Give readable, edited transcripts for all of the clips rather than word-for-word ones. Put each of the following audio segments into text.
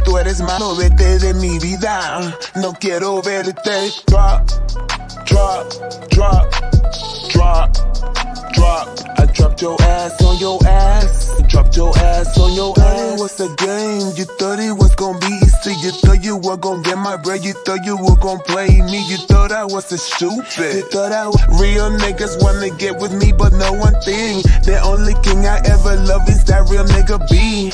tú eres malo, vete de mi vida. No quiero verte. Drop, drop, drop, drop, drop. I dropped your ass on your ass. Dropped your ass on your ass. What's the game? You thought it was gonna be easy. You thought you were gonna get my bread. You thought you were gonna play me. You thought I was a stupid. You thought I was real niggas wanna get with me, but know one thing. The only king I ever love is that real nigga B.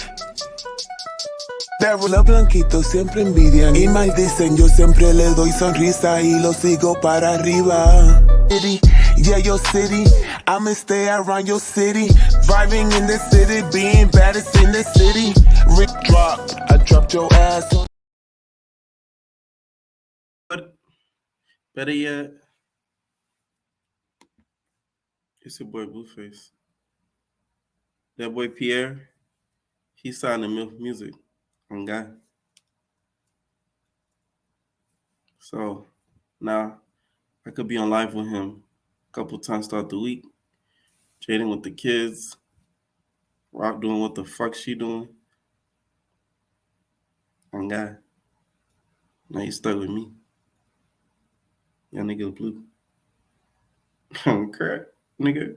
Los blanquitos siempre envidian y maldicen. Yo siempre le doy sonrisa y lo sigo para arriba. Yeah, your city, I'ma stay around your city. Vibing in the city, being baddest in the city. Drop, I dropped your ass. Better yet, it's your boy Blueface. That boy Pierre, he signed the music on Guy. So now I could be on live with him a couple times throughout the week, trading with the kids, Rock doing what the fuck she doing. On Guy. Now you stuck with me. Y'all nigga blue. Correct, nigga.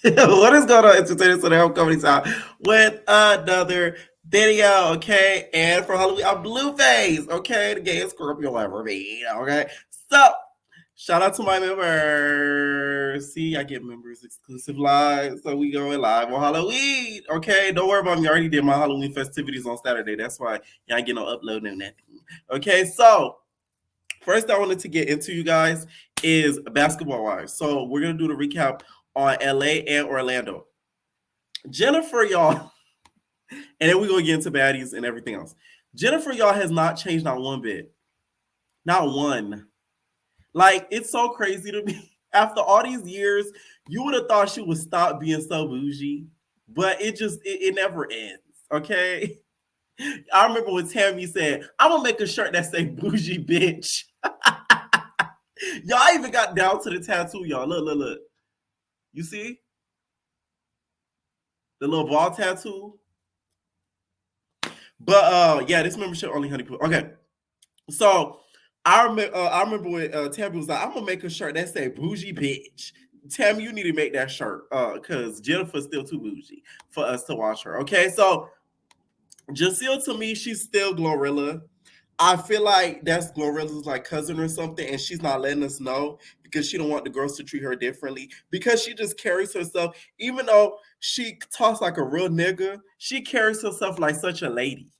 What is going on, entertainers? So the home company time with another video, okay? And for Halloween, I'm Blueface, okay? The gayest Scorpio ever be, okay? So, shout out to my members. See, I get members exclusive live, so we going live on Halloween, okay? Don't worry about me. I already did my Halloween festivities on Saturday. That's why y'all ain't get no upload and nothing, okay? So, first I wanted to get into, you guys, is basketball-wise. So, we're going to do the recap on LA and Orlando. Jennifer, y'all, and then we're going to get into baddies and everything else. Jennifer, y'all, has not changed not one bit. Not one. Like, it's so crazy to me. After all these years, you would have thought she would stop being so bougie, but it never ends, okay? I remember when Tammy said, I'm going to make a shirt that say bougie bitch. Y'all even got down to the tattoo, y'all. Look. You see? The little ball tattoo. But yeah, this membership only honeypot. Okay. So I remember when Tammy was like, I'm gonna make a shirt that say bougie bitch. Tammy, you need to make that shirt. Because Jennifer's still too bougie for us to watch her. Okay, so Jacille, to me, she's still Glorilla. I feel like that's Glorilla's like cousin or something, and she's not letting us know because she don't want the girls to treat her differently, because she just carries herself, even though she talks like a real nigga, she carries herself like such a lady.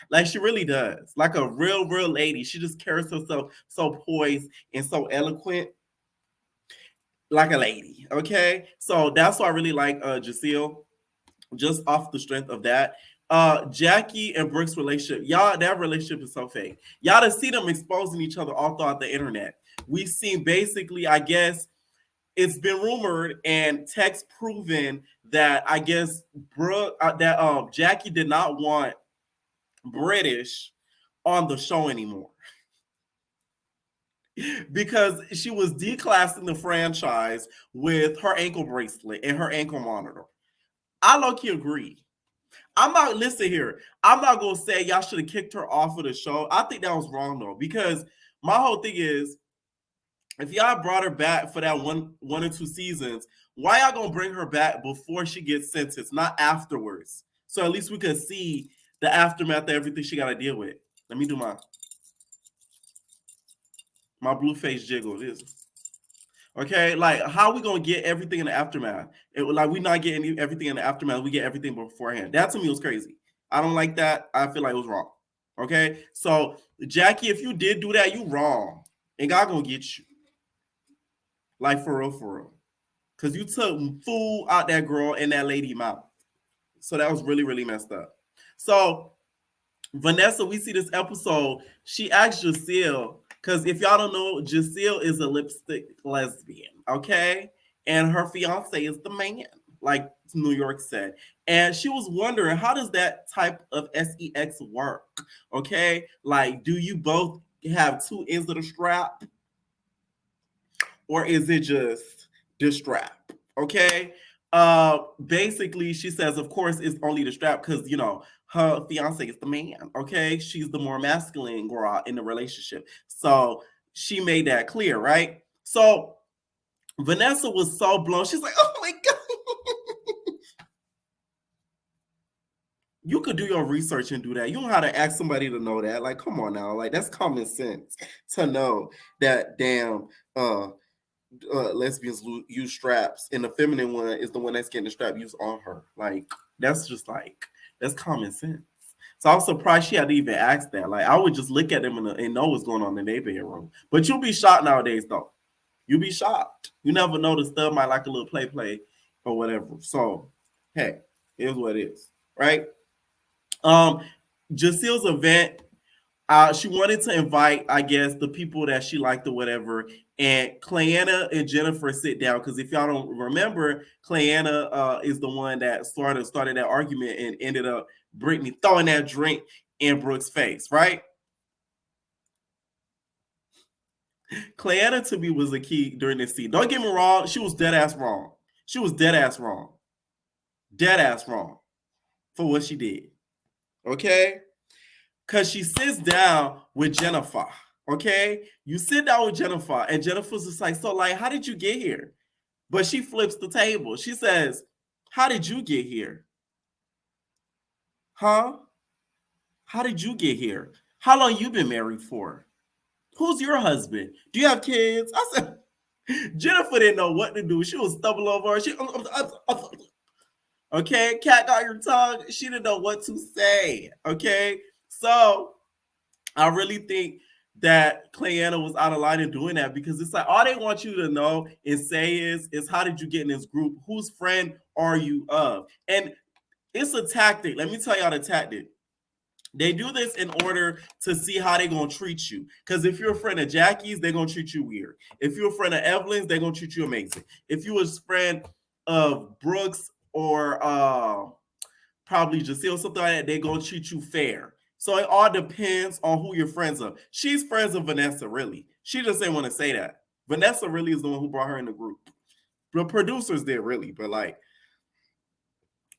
Like she really does. Like a real lady. She just carries herself so poised and so eloquent. Like a lady. Okay. So that's why I really like Jacille, just off the strength of that. Jackie and Brooke's relationship, y'all, that relationship is so fake. Y'all to see them exposing each other all throughout the internet. We've seen basically, I guess, it's been rumored and text proven that I guess Jackie did not want British on the show anymore because she was declassing the franchise with her ankle bracelet and her ankle monitor. I low-key agree. I'm not going to say y'all should have kicked her off of the show. I think that was wrong, though, because my whole thing is, if y'all brought her back for that one or two seasons, why y'all going to bring her back before she gets sentenced, not afterwards? So at least we could see the aftermath of everything she got to deal with. Let me do my blue face jiggle. This. Okay, like how we gonna get everything in the aftermath? Like we not getting everything in the aftermath. We get everything beforehand. That to me was crazy. I don't like that. I feel like it was wrong. Okay, so Jackie, if you did do that, you wrong, and God gonna get you. Like for real, because you took food out that girl and that lady mouth. So that was really messed up. So Vanessa, we see this episode. She asked Jacille. Because if y'all don't know, Jacille is a lipstick lesbian, okay? And her fiance is the man, like New York said. And she was wondering, how does that type of sex work, okay? Like, do you both have two ends of the strap? Or is it just the strap, okay? Basically, she says, of course, it's only the strap because, you know, her fiance is the man. Okay, she's the more masculine girl in the relationship. So she made that clear, right? So Vanessa was so blown. She's like, "Oh my god." You could do your research and do that. You don't have to ask somebody to know that. Like, come on now. Like, that's common sense to know that damn lesbians use straps, and the feminine one is the one that's getting the strap used on her. Like, that's just like, that's common sense. So I was surprised she had to even ask that. Like, I would just look at them and know what's going on in their bedroom. But you'll be shocked nowadays, though. You'll be shocked. You never know, the stud might like a little play or whatever. So, hey, it is what it is, right? Jacille's event, she wanted to invite, I guess, the people that she liked or whatever. And Clayana and Jennifer sit down, because if y'all don't remember, Clayana is the one that started that argument and ended up Brittany throwing that drink in Brooke's face, right? Clayana to me was the key during this scene. Don't get me wrong, she was dead ass wrong. She was dead ass wrong. Dead ass wrong for what she did. Okay? Because she sits down with Jennifer. Okay? You sit down with Jennifer, and Jennifer's just like, so, like, how did you get here? But she flips the table. She says, how did you get here? Huh? How did you get here? How long you been married for? Who's your husband? Do you have kids? I said, Jennifer didn't know what to do. She was stumbling over her. She, okay, cat got your tongue. She didn't know what to say. Okay, so I really think that Clayana was out of line in doing that, because it's like all they want you to know and say is how did you get in this group? Whose friend are you of? And it's a tactic. Let me tell y'all the tactic. They do this in order to see how they're going to treat you. Because if you're a friend of Jackie's, they're going to treat you weird. If you're a friend of Evelyn's, they're going to treat you amazing. If you're a friend of Brooks or probably Jacille or something like that, they're going to treat you fair. So it all depends on who you're friends of. She's friends with Vanessa, really. She just didn't want to say that. Vanessa really is the one who brought her in the group. The producers did, really, but like,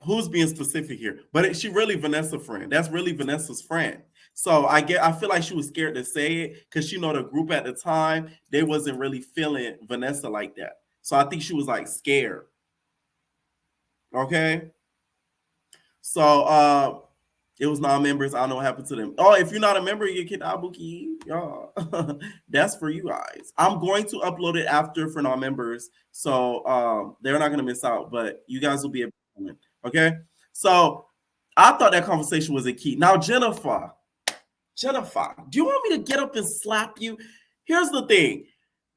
who's being specific here? But she really Vanessa's friend. That's really Vanessa's friend. So I feel like she was scared to say it, because she know the group at the time, they wasn't really feeling Vanessa like that. So I think she was like scared. Okay. So it was non-members. I don't know what happened to them. Oh, if you're not a member, you get Abuki. Y'all. That's for you guys. I'm going to upload it after for non-members. So they're not gonna miss out, but you guys will be able to win. Okay, so I thought that conversation was a key. Now, Jennifer, do you want me to get up and slap you? Here's the thing,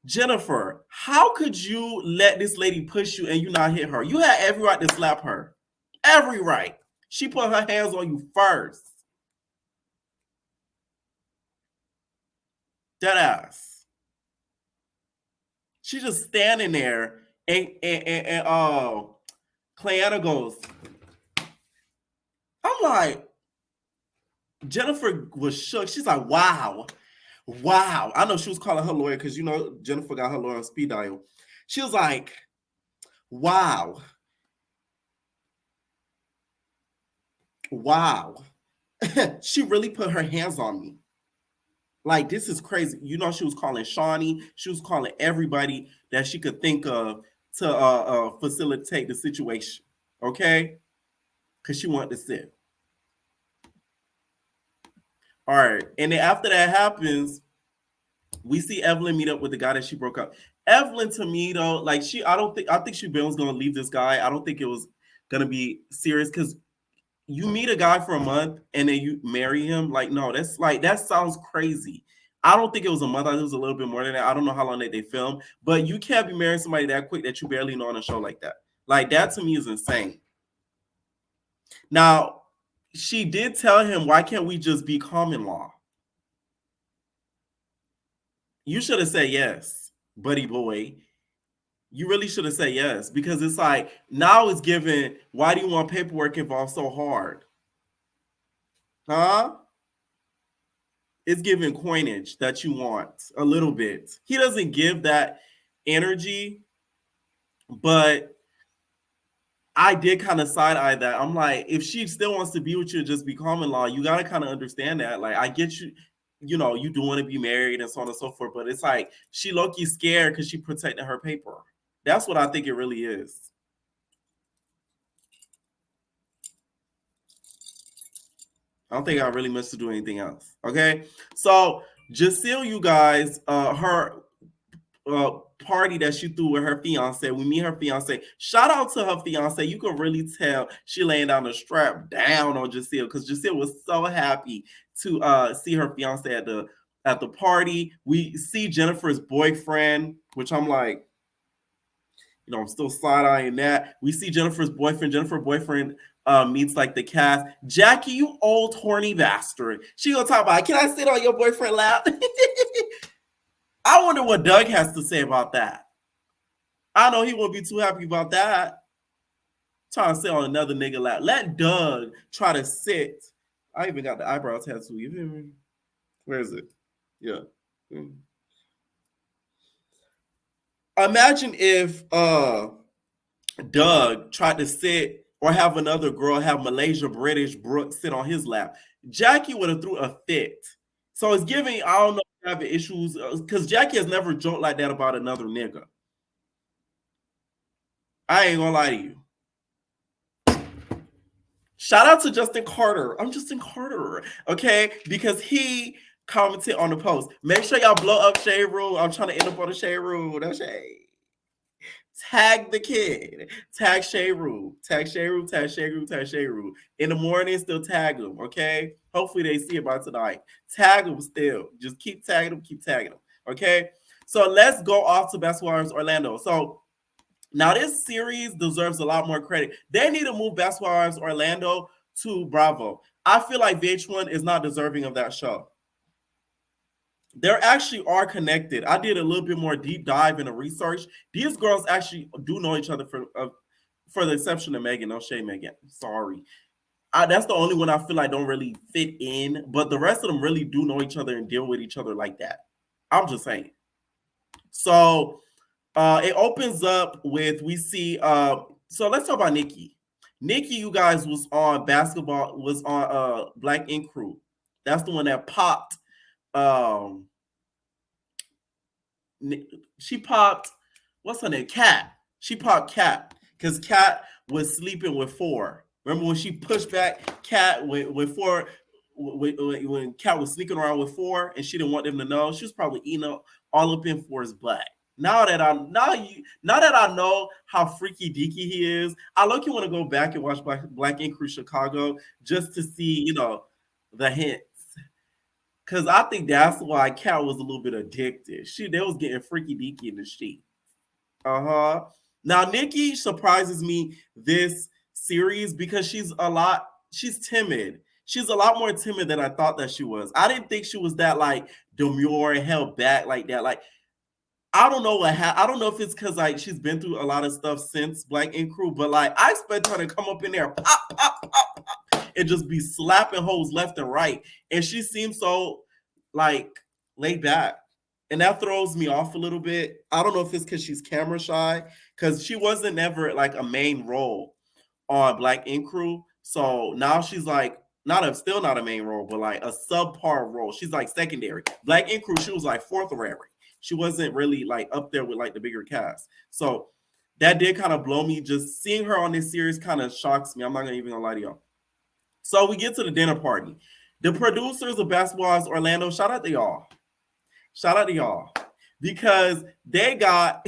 Jennifer, how could you let this lady push you and you not hit her? You had every right to slap her. Every right. She put her hands on you first. Dead ass. She's just standing there, and Clayana goes, I'm like, Jennifer was shook. She's like, wow. I know she was calling her lawyer, because, you know, Jennifer got her lawyer on speed dial. She was like, wow. She really put her hands on me. Like, this is crazy. You know, she was calling Shawnee. She was calling everybody that she could think of to facilitate the situation. Okay? Because she wanted to sit. All right. And then after that happens, we see Evelyn meet up with the guy that she broke up. Evelyn, to me, though, like, I think she was going to leave this guy. I don't think it was going to be serious, because you meet a guy for a month and then you marry him. Like, no, that's like, that sounds crazy. I don't think it was a month. I think it was a little bit more than that. I don't know how long they filmed, but you can't be marrying somebody that quick that you barely know on a show like that. Like, that to me is insane. Now, she did tell him, why can't we just be common law? You should have said yes, buddy boy. You really should have said yes, because it's like, now it's given, why do you want paperwork involved so hard? Huh? It's giving coinage that you want a little bit. He doesn't give that energy, but I did kind of side eye that. I'm like, if she still wants to be with you, just be common law. You gotta kind of understand that. Like, I get you. You know, you do want to be married and so on and so forth, but it's like she low-key scared because she protected her paper. That's what I think it really is. I don't think I really missed to do anything else. Okay, so Jacille, you guys, her party that she threw with her fiance. We meet her fiance. Shout out to her fiance. You can really tell she laying down the strap down on Jacille because Jacille was so happy to see her fiance at the party. We see Jennifer's boyfriend, which I'm like, you know, I'm still side eyeing that. We see Jennifer's boyfriend. Jennifer's boyfriend meets like the cast. Jackie, you old horny bastard. She gonna talk about, can I sit on your boyfriend lap? I wonder what Doug has to say about that. I know he won't be too happy about that. Trying to sit on another nigga lap. Let Doug try to sit. I even got the eyebrow tattoo. You feel me? Where is it? Yeah. Imagine if Doug tried to sit or have another girl, have Malaysia British Brooke sit on his lap. Jackie would have threw a fit. So it's giving, I don't know if having issues, because Jackie has never joked like that about another nigga. I ain't gonna lie to you. Shout out to Justin Carter. I'm Justin Carter, okay? Because he commented on the post. Make sure y'all blow up Shade Room. I'm trying to end up on the Shade Room. No shade. Tag the kid. Tag Shade Room. Tag Shade Room. Tag Shade Room. Tag Shade Room. In the morning, still tag them, okay? Hopefully they see it by tonight. Tag them still. Just keep tagging them. Keep tagging them, okay? So let's go off to Basketball Wives Orlando. So now, this series deserves a lot more credit. They need to move Basketball Wives Orlando to Bravo. I feel like VH1 is not deserving of that show. They actually are connected. I did a little bit more deep dive into research. These girls actually do know each other for the exception of Megan. No shade, Megan. Sorry. That's the only one I feel like don't really fit in. But the rest of them really do know each other and deal with each other like that. I'm just saying. So it opens up with, we see, so let's talk about Nikki. Nikki, you guys, was on Black Ink Crew. That's the one that popped. She popped, what's her name? Kat. She popped Kat because Kat was sleeping with 4. Remember when she pushed back Kat with 4, when Kat was sneaking around with 4 and she didn't want them to know? She was probably eating all up in 4's butt. Now that I know how freaky deaky he is, I look, you want to go back and watch Black Ink Crew Chicago just to see, you know, the hints. Cause I think that's why Kat was a little bit addicted. They was getting freaky deaky in the sheet. Now Nikki surprises me this series because she's timid. She's a lot more timid than I thought that she was. I didn't think she was that like demure and held back like that. Like, I don't know I don't know if it's because like she's been through a lot of stuff since Black Ink Crew, but like I expect her to come up in there, pop, pop, pop, pop, and just be slapping hoes left and right. And she seems so like laid back. And that throws me off a little bit. I don't know if it's because she's camera shy, because she wasn't ever like a main role on Black Ink Crew. So now she's like still not a main role, but like a subpar role. She's like secondary. Black Ink Crew, she was like fourth rary. She wasn't really like up there with like the bigger cast. So that did kind of blow me. Just seeing her on this series kind of shocks me. I'm not even gonna lie to y'all. So we get to the dinner party. The producers of Basketball Wives Orlando, shout out to y'all. Shout out to y'all. Because they got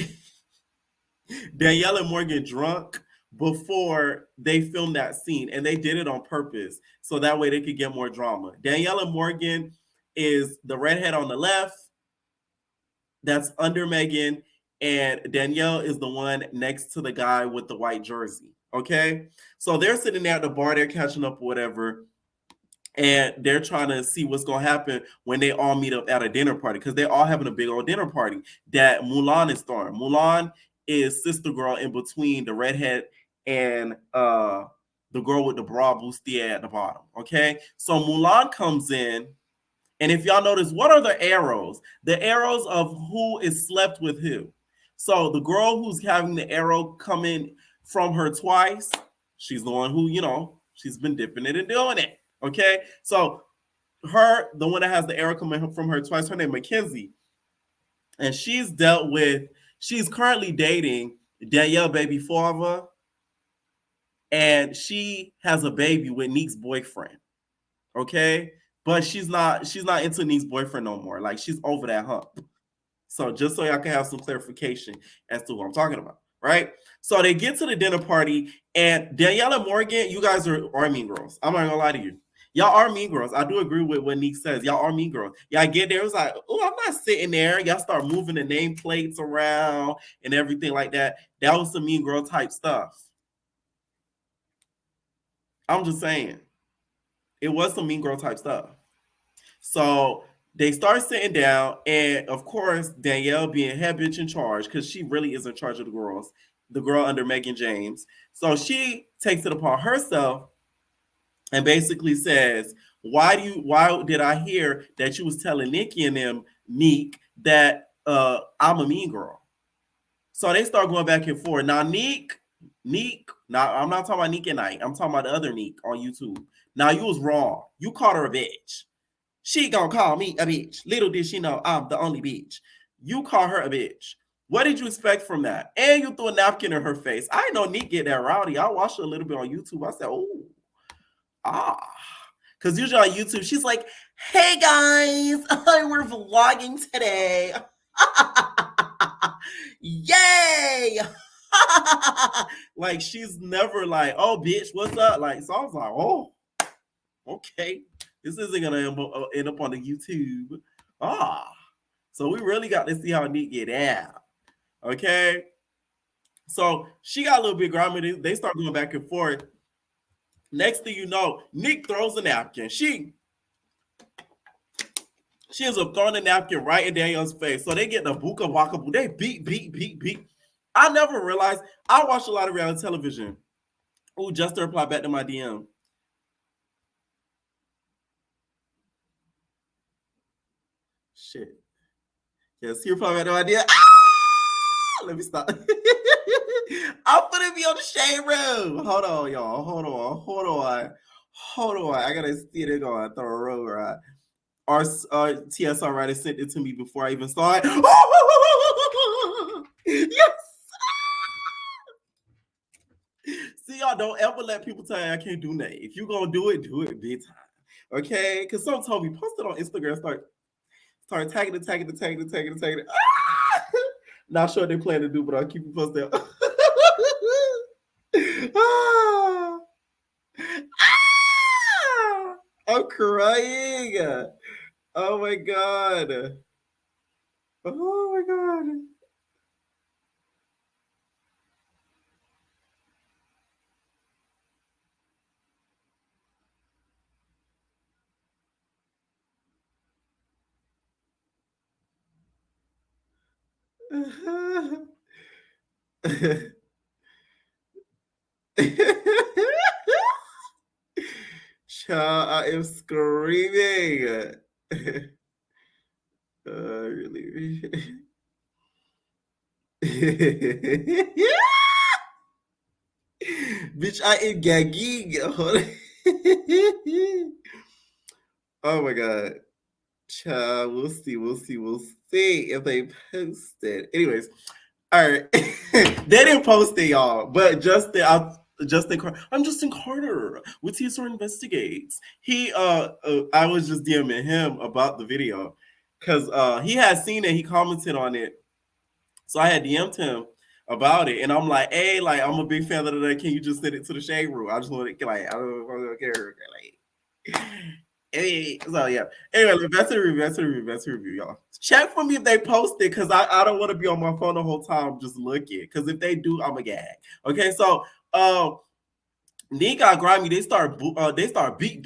Danielle and Morgan drunk before they filmed that scene. And they did it on purpose. So that way they could get more drama. Danielle and Morgan is the redhead on the left. That's under Megan, and Danielle is the one next to the guy with the white jersey. Okay, so they're sitting there at the bar, they're catching up, whatever, and they're trying to see what's gonna happen when they all meet up at a dinner party, because they're all having a big old dinner party that Mulan is throwing. Mulan is sister girl in between the redhead and the girl with the bra bustier at the bottom. Okay, so Mulan comes in. And if y'all notice, what are the arrows? The arrows of who is slept with who. So the girl who's having the arrow come in from her twice. She's the one who, she's been dipping it and doing it. Okay, so the one that has the arrow coming from her twice, her name Mackenzie, and she's currently dating Danielle Baby Father, and she has a baby with Nick's boyfriend. Okay, but she's not into Nick's boyfriend no more. Like, she's over that hump. So just so y'all can have some clarification as to what I'm talking about, right? So they get to the dinner party, and Danielle and Morgan, you guys are mean girls. I'm not gonna lie to you. Y'all are mean girls. I do agree with what Nick says. Y'all are mean girls. Y'all get there, it's like, oh, I'm not sitting there. Y'all start moving the nameplates around and everything like that. That was some mean girl type stuff. I'm just saying. It was some mean girl type stuff. So they start sitting down, and of course, Danielle being head bitch in charge, because she really is in charge of the girls, the girl under Megan James. So she takes it upon herself and basically says, why did I hear that you was telling Nikki and them, Neek, that I'm a mean girl? So they start going back and forth. Now, Neek, now I'm not talking about Neek and Night. I'm talking about the other Neek on YouTube. Now, you was wrong. You called her a bitch. She gonna call me a bitch. Little did she know I'm the only bitch. You call her a bitch. What did you expect from that? And you threw a napkin in her face. I didn't know Neek get that rowdy. I watched her a little bit on YouTube. I said, because usually on YouTube, she's like, hey guys, we're vlogging today. Yay! Like, she's never like, oh, bitch, what's up? Like, so I was like, oh, okay. This isn't gonna end up on the YouTube. So we really got to see how Nick get out. Okay. So she got a little bit grimy. They start going back and forth. Next thing you know, Nick throws a napkin. She ends up throwing a napkin right in Danielle's face. So they get the buka waka boo. They beat. I never realized. I watch a lot of reality television. Oh, just to reply back to my DM. Shit. Yes, he replied back to my DM. Let me stop. I'm gonna be on the shade room. Hold on, y'all. Hold on. I gotta see it going. Throw a road right. Our TSR writer sent it to me before I even saw it. Yes. See, y'all, don't ever let people tell you I can't do nothing. If you gonna do it big time. Okay? Because someone told me, post it on Instagram, start tagging it. Not sure what they plan to do, but I'll keep you posted. I'm crying. Oh my god. Child, I am screaming. Really. Bitch, I am gagging. Oh my god. Child, we'll see if they post it. Anyways, all right. They didn't post it, y'all, but I'm Justin Carter with TSR Investigates. He I was just DMing him about the video because he had seen it, he commented on it. So I had DM'd him about it, and I'm like, hey, like, I'm a big fan of that. Can you just send it to the shade room? I just want to, like, I don't care. Like, hey, so yeah. Anyway, that's a review, y'all. Check for me if they post it, because I don't want to be on my phone the whole time just looking. Because if they do, I'm a gag. Okay, so Nick got grimy. They start beat.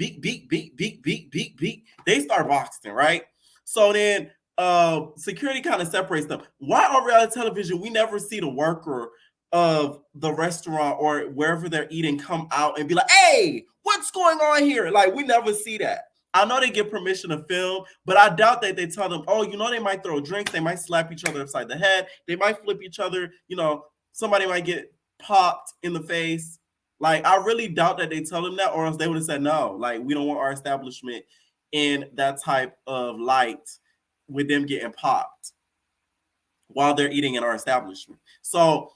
They start boxing, right? So then security kind of separates them. Why on reality television we never see the worker of the restaurant or wherever they're eating come out and be like, hey, what's going on here? Like, we never see that. I know they get permission to film, but I doubt that they tell them, oh, they might throw drinks, they might slap each other upside the head, they might flip each other, somebody might get popped in the face. Like, I really doubt that they tell them that, or else they would have said no. Like, we don't want our establishment in that type of light with them getting popped while they're eating in our establishment. So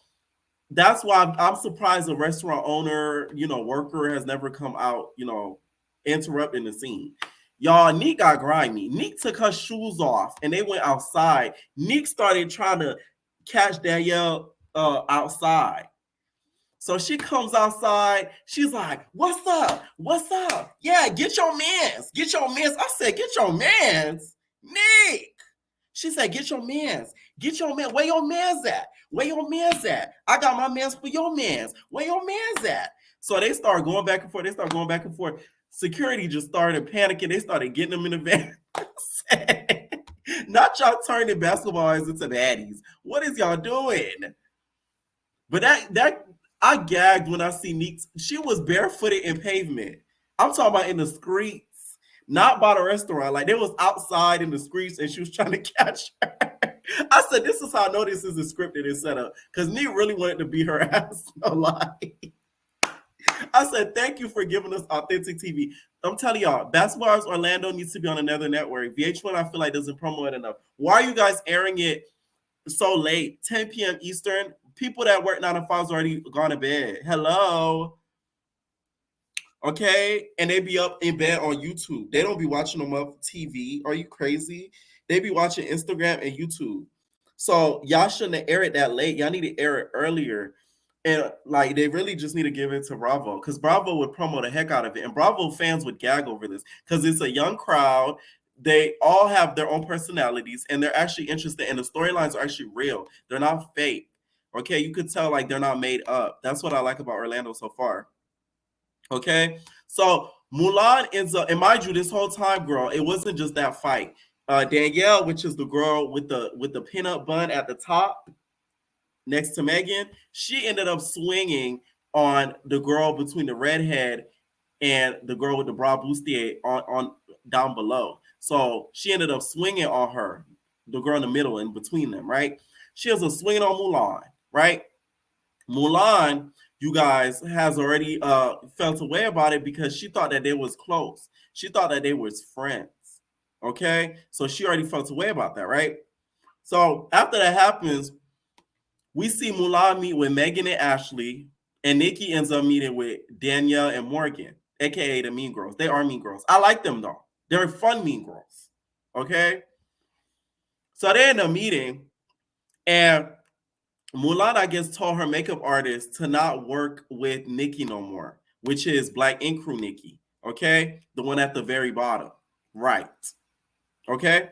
that's why I'm surprised a restaurant owner, worker has never come out, interrupting the scene. Y'all, Neek got grimy. Neek took her shoes off and they went outside. Neek started trying to catch Danielle outside. So she comes outside. She's like, "What's up? What's up? Yeah, get your mans. Get your mans." I said, "Get your mans, Nick." She said, "Get your mans. Get your man. Where your mans at? Where your mans at? I got my mans for your mans. Where your mans at?" So they start going back and forth. They start going back and forth. Security just started panicking. They started getting them in the van. Not y'all turning basketballs into baddies. What is y'all doing? But that I gagged when I see Neek. She was barefooted in pavement. I'm talking about in the streets, not by the restaurant. Like, they was outside in the streets and she was trying to catch her. I said, this is how I know this is scripted and set up. Because Neek really wanted to beat her ass. No lie. I said, thank you for giving us authentic TV. I'm telling y'all, Basketballers Orlando needs to be on another network. VH1, I feel like, doesn't promote it enough. Why are you guys airing it so late? 10 p.m. Eastern. People that work 9 to 5 already gone to bed. Hello. Okay. And they be up in bed on YouTube. They don't be watching them up TV. Are you crazy? They be watching Instagram and YouTube. So y'all shouldn't have aired it that late. Y'all need to air it earlier. And like, they really just need to give it to Bravo, because Bravo would promote the heck out of it. And Bravo fans would gag over this because it's a young crowd. They all have their own personalities and they're actually interested. And the storylines are actually real. They're not fake. Okay, you could tell like they're not made up. That's what I like about Orlando so far. Okay, so Mulan ends up, and mind you, this whole time, girl, it wasn't just that fight. Danielle, which is the girl with the peanut bun at the top next to Megan, she ended up swinging on the girl between the redhead and the girl with the bras bustier on down below. So she ended up swinging on her, the girl in the middle in between them, right? She has a swinging on Mulan. Right? Mulan, you guys, has already felt away about it because she thought that they was close. She thought that they was friends. Okay? So she already felt away about that, right? So after that happens, we see Mulan meet with Megan and Ashley, and Nikki ends up meeting with Danielle and Morgan, aka the Mean Girls. They are Mean Girls. I like them though. They're fun Mean Girls. Okay? So they end up meeting, and Mulan, I guess, told her makeup artist to not work with Nikki no more, which is Black Ink Crew Nikki, okay? The one at the very bottom, right, okay?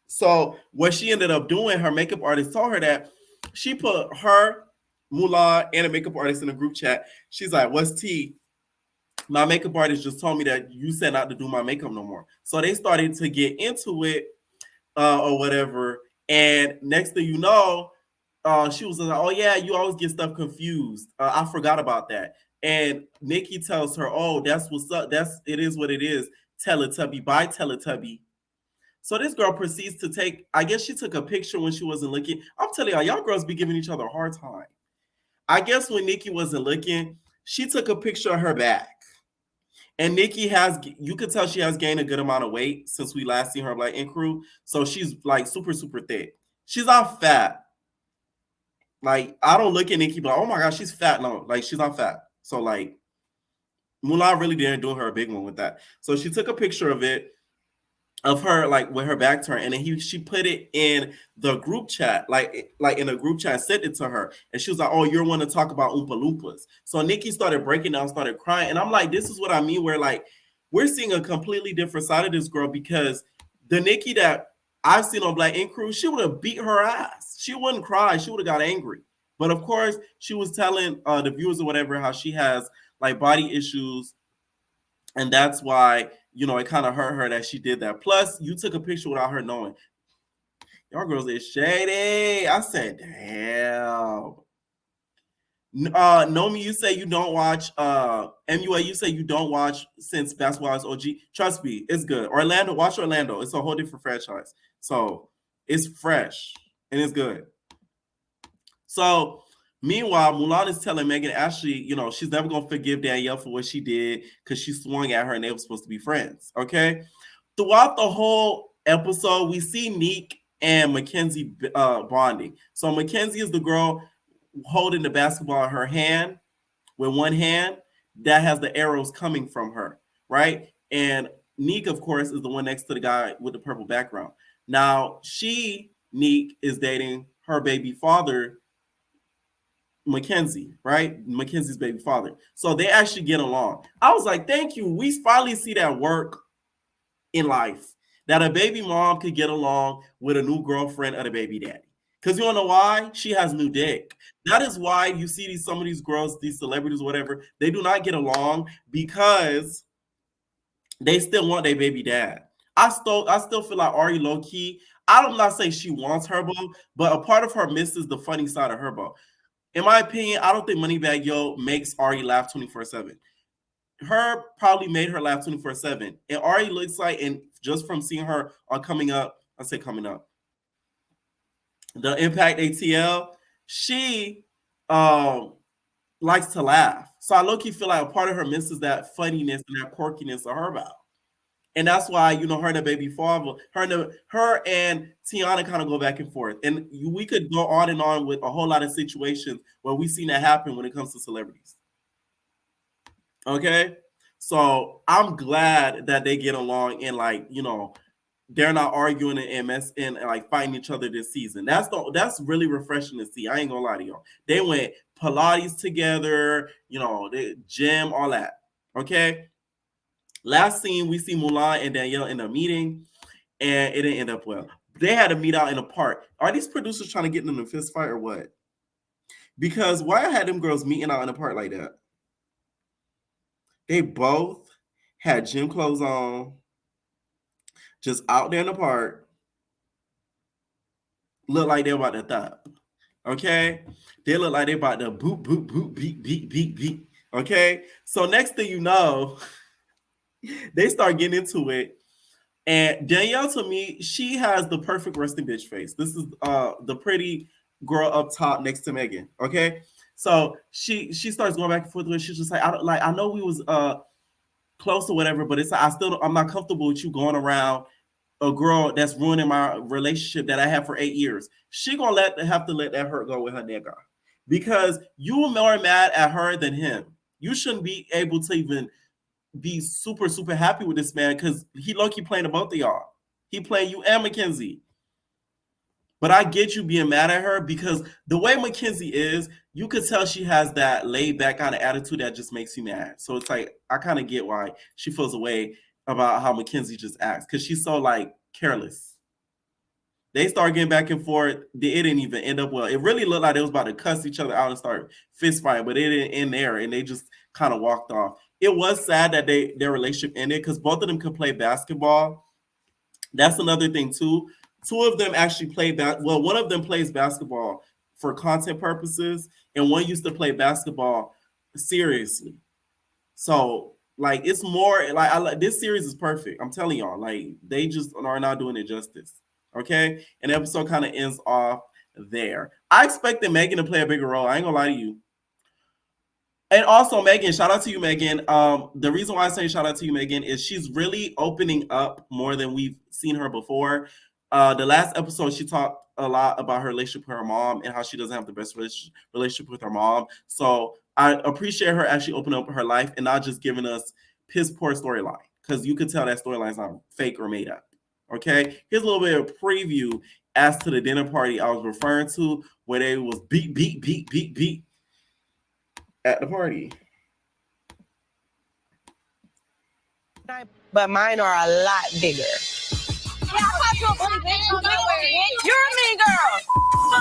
So what she ended up doing, her makeup artist told her that she put her, Mulan, and a makeup artist in a group chat. She's like, "What's tea? My makeup artist just told me that you said not to do my makeup no more." So they started to get into it or whatever, and next thing you know, she was like, "Oh yeah, you always get stuff confused. I forgot about that." And Nikki tells her, "Oh, that's what's up. It is what it is. Teletubby, bye Teletubby." So this girl proceeds to take. I guess she took a picture when she wasn't looking. I'm telling y'all girls be giving each other a hard time. I guess when Nikki wasn't looking, she took a picture of her back. And Nikki you could tell she has gained a good amount of weight since we last seen her Black Ink Crew. So she's like super, super thick. She's not fat. Like, I don't look at Nikki, but oh my gosh, she's fat. No, like, she's not fat. So like, Mulan really didn't do her a big one with that. So she took a picture of it, of her like with her back turned, and then she put it in the group chat, like in a group chat, sent it to her, and she was like, "Oh, you're one to talk about Oompa Loompas." So Nikki started breaking down, started crying, and I'm like, this is what I mean, where like we're seeing a completely different side of this girl, because the Nikki that I've seen on Black Ink Crew, she would have beat her ass. She wouldn't cry. She would have got angry. But of course, she was telling the viewers or whatever how she has like body issues, and that's why, you know, it kind of hurt her that she did that. Plus, you took a picture without her knowing. Y'all girls is shady. I said, damn. Nomi, you say you don't watch. MUA, you say you don't watch since Basketball is OG. Trust me, it's good. Orlando, watch Orlando. It's a whole different franchise. So it's fresh and it's good. So Meanwhile, Mulan is telling Megan Ashley, she's never gonna forgive Danielle for what she did because she swung at her and they were supposed to be friends. Okay. Throughout the whole episode, we see Neek and Mackenzie bonding. So Mackenzie is the girl holding the basketball in her hand with one hand that has the arrows coming from her, right? And Neek, of course, is the one next to the guy with the purple background. Now, Neek, is dating her baby father, Mackenzie, right? Mackenzie's baby father. So they actually get along. I was like, thank you. We finally see that work in life, that a baby mom could get along with a new girlfriend of the baby daddy. Because you don't know why? She has new dick. That is why you see some of these girls, these celebrities, whatever, they do not get along because they still want their baby dad. I still feel like Ari low key. I'm not saying she wants Herbo, but a part of her misses the funny side of Herbo. In my opinion, I don't think Moneybag Yo makes Ari laugh 24/7. Her probably made her laugh 24/7. And Ari looks like, and just from seeing her on Coming Up, the Impact ATL, she likes to laugh. So I low-key feel like a part of her misses that funniness and that quirkiness of her about. And that's why, her and the baby father, her and Tiana kind of go back and forth. And we could go on and on with a whole lot of situations where we've seen that happen when it comes to celebrities. Okay? So I'm glad that they get along and they're not arguing and like fighting each other this season. That's really refreshing to see. I ain't gonna lie to y'all. They went Pilates together, the gym, all that. Okay. Last scene, we see Mulan and Danielle in a meeting, and it didn't end up well. They had to meet out in a park. Are these producers trying to get in a fist fight or what? Because why had them girls meeting out in a park like that? They both had gym clothes on, just out there in the park. Look like they're about to thump. Okay? They look like they're about to boop, boop, boop, beat, beat, beat, beat. Okay? So next thing you know, they start getting into it. And Danielle, to me, she has the perfect resting bitch face. This is the pretty girl up top next to Megan. Okay? So she starts going back and forth with her. She's just like, I know we was close or whatever, but I'm not comfortable with you going around a girl that's ruining my relationship that I have for 8 years. She gonna have to let that hurt go with her nigga. Because you were more mad at her than him. You shouldn't be able to even be super, super happy with this man because he low-key playing the both of y'all. He playing you and Mackenzie. But I get you being mad at her because the way Mackenzie is, you could tell she has that laid-back kind of attitude that just makes you mad. So it's like, I kind of get why she feels a way about how Mackenzie just acts because she's so careless. They start getting back and forth. It didn't even end up well. It really looked like they was about to cuss each other out and start fist fighting, but it didn't end there, and they just kind of walked off. It was sad that their relationship ended because both of them could play basketball. That's another thing too. Two of them actually play one of them plays basketball for content purposes, and one used to play basketball seriously. So it's more this series is perfect. I'm telling y'all, they just are not doing it justice. Okay, and the episode kind of ends off there. I expected Megan to play a bigger role. I ain't gonna lie to you. And also, Megan, shout out to you, Megan. The reason why I say shout out to you, Megan, is she's really opening up more than we've seen her before. The last episode, she talked a lot about her relationship with her mom and how she doesn't have the best relationship with her mom. So I appreciate her actually opening up her life and not just giving us piss poor storyline, because you could tell that storyline's not fake or made up. Okay, here's a little bit of preview as to the dinner party I was referring to, where they was beat at the party. But mine are a lot bigger. Yeah, you're a mean girl.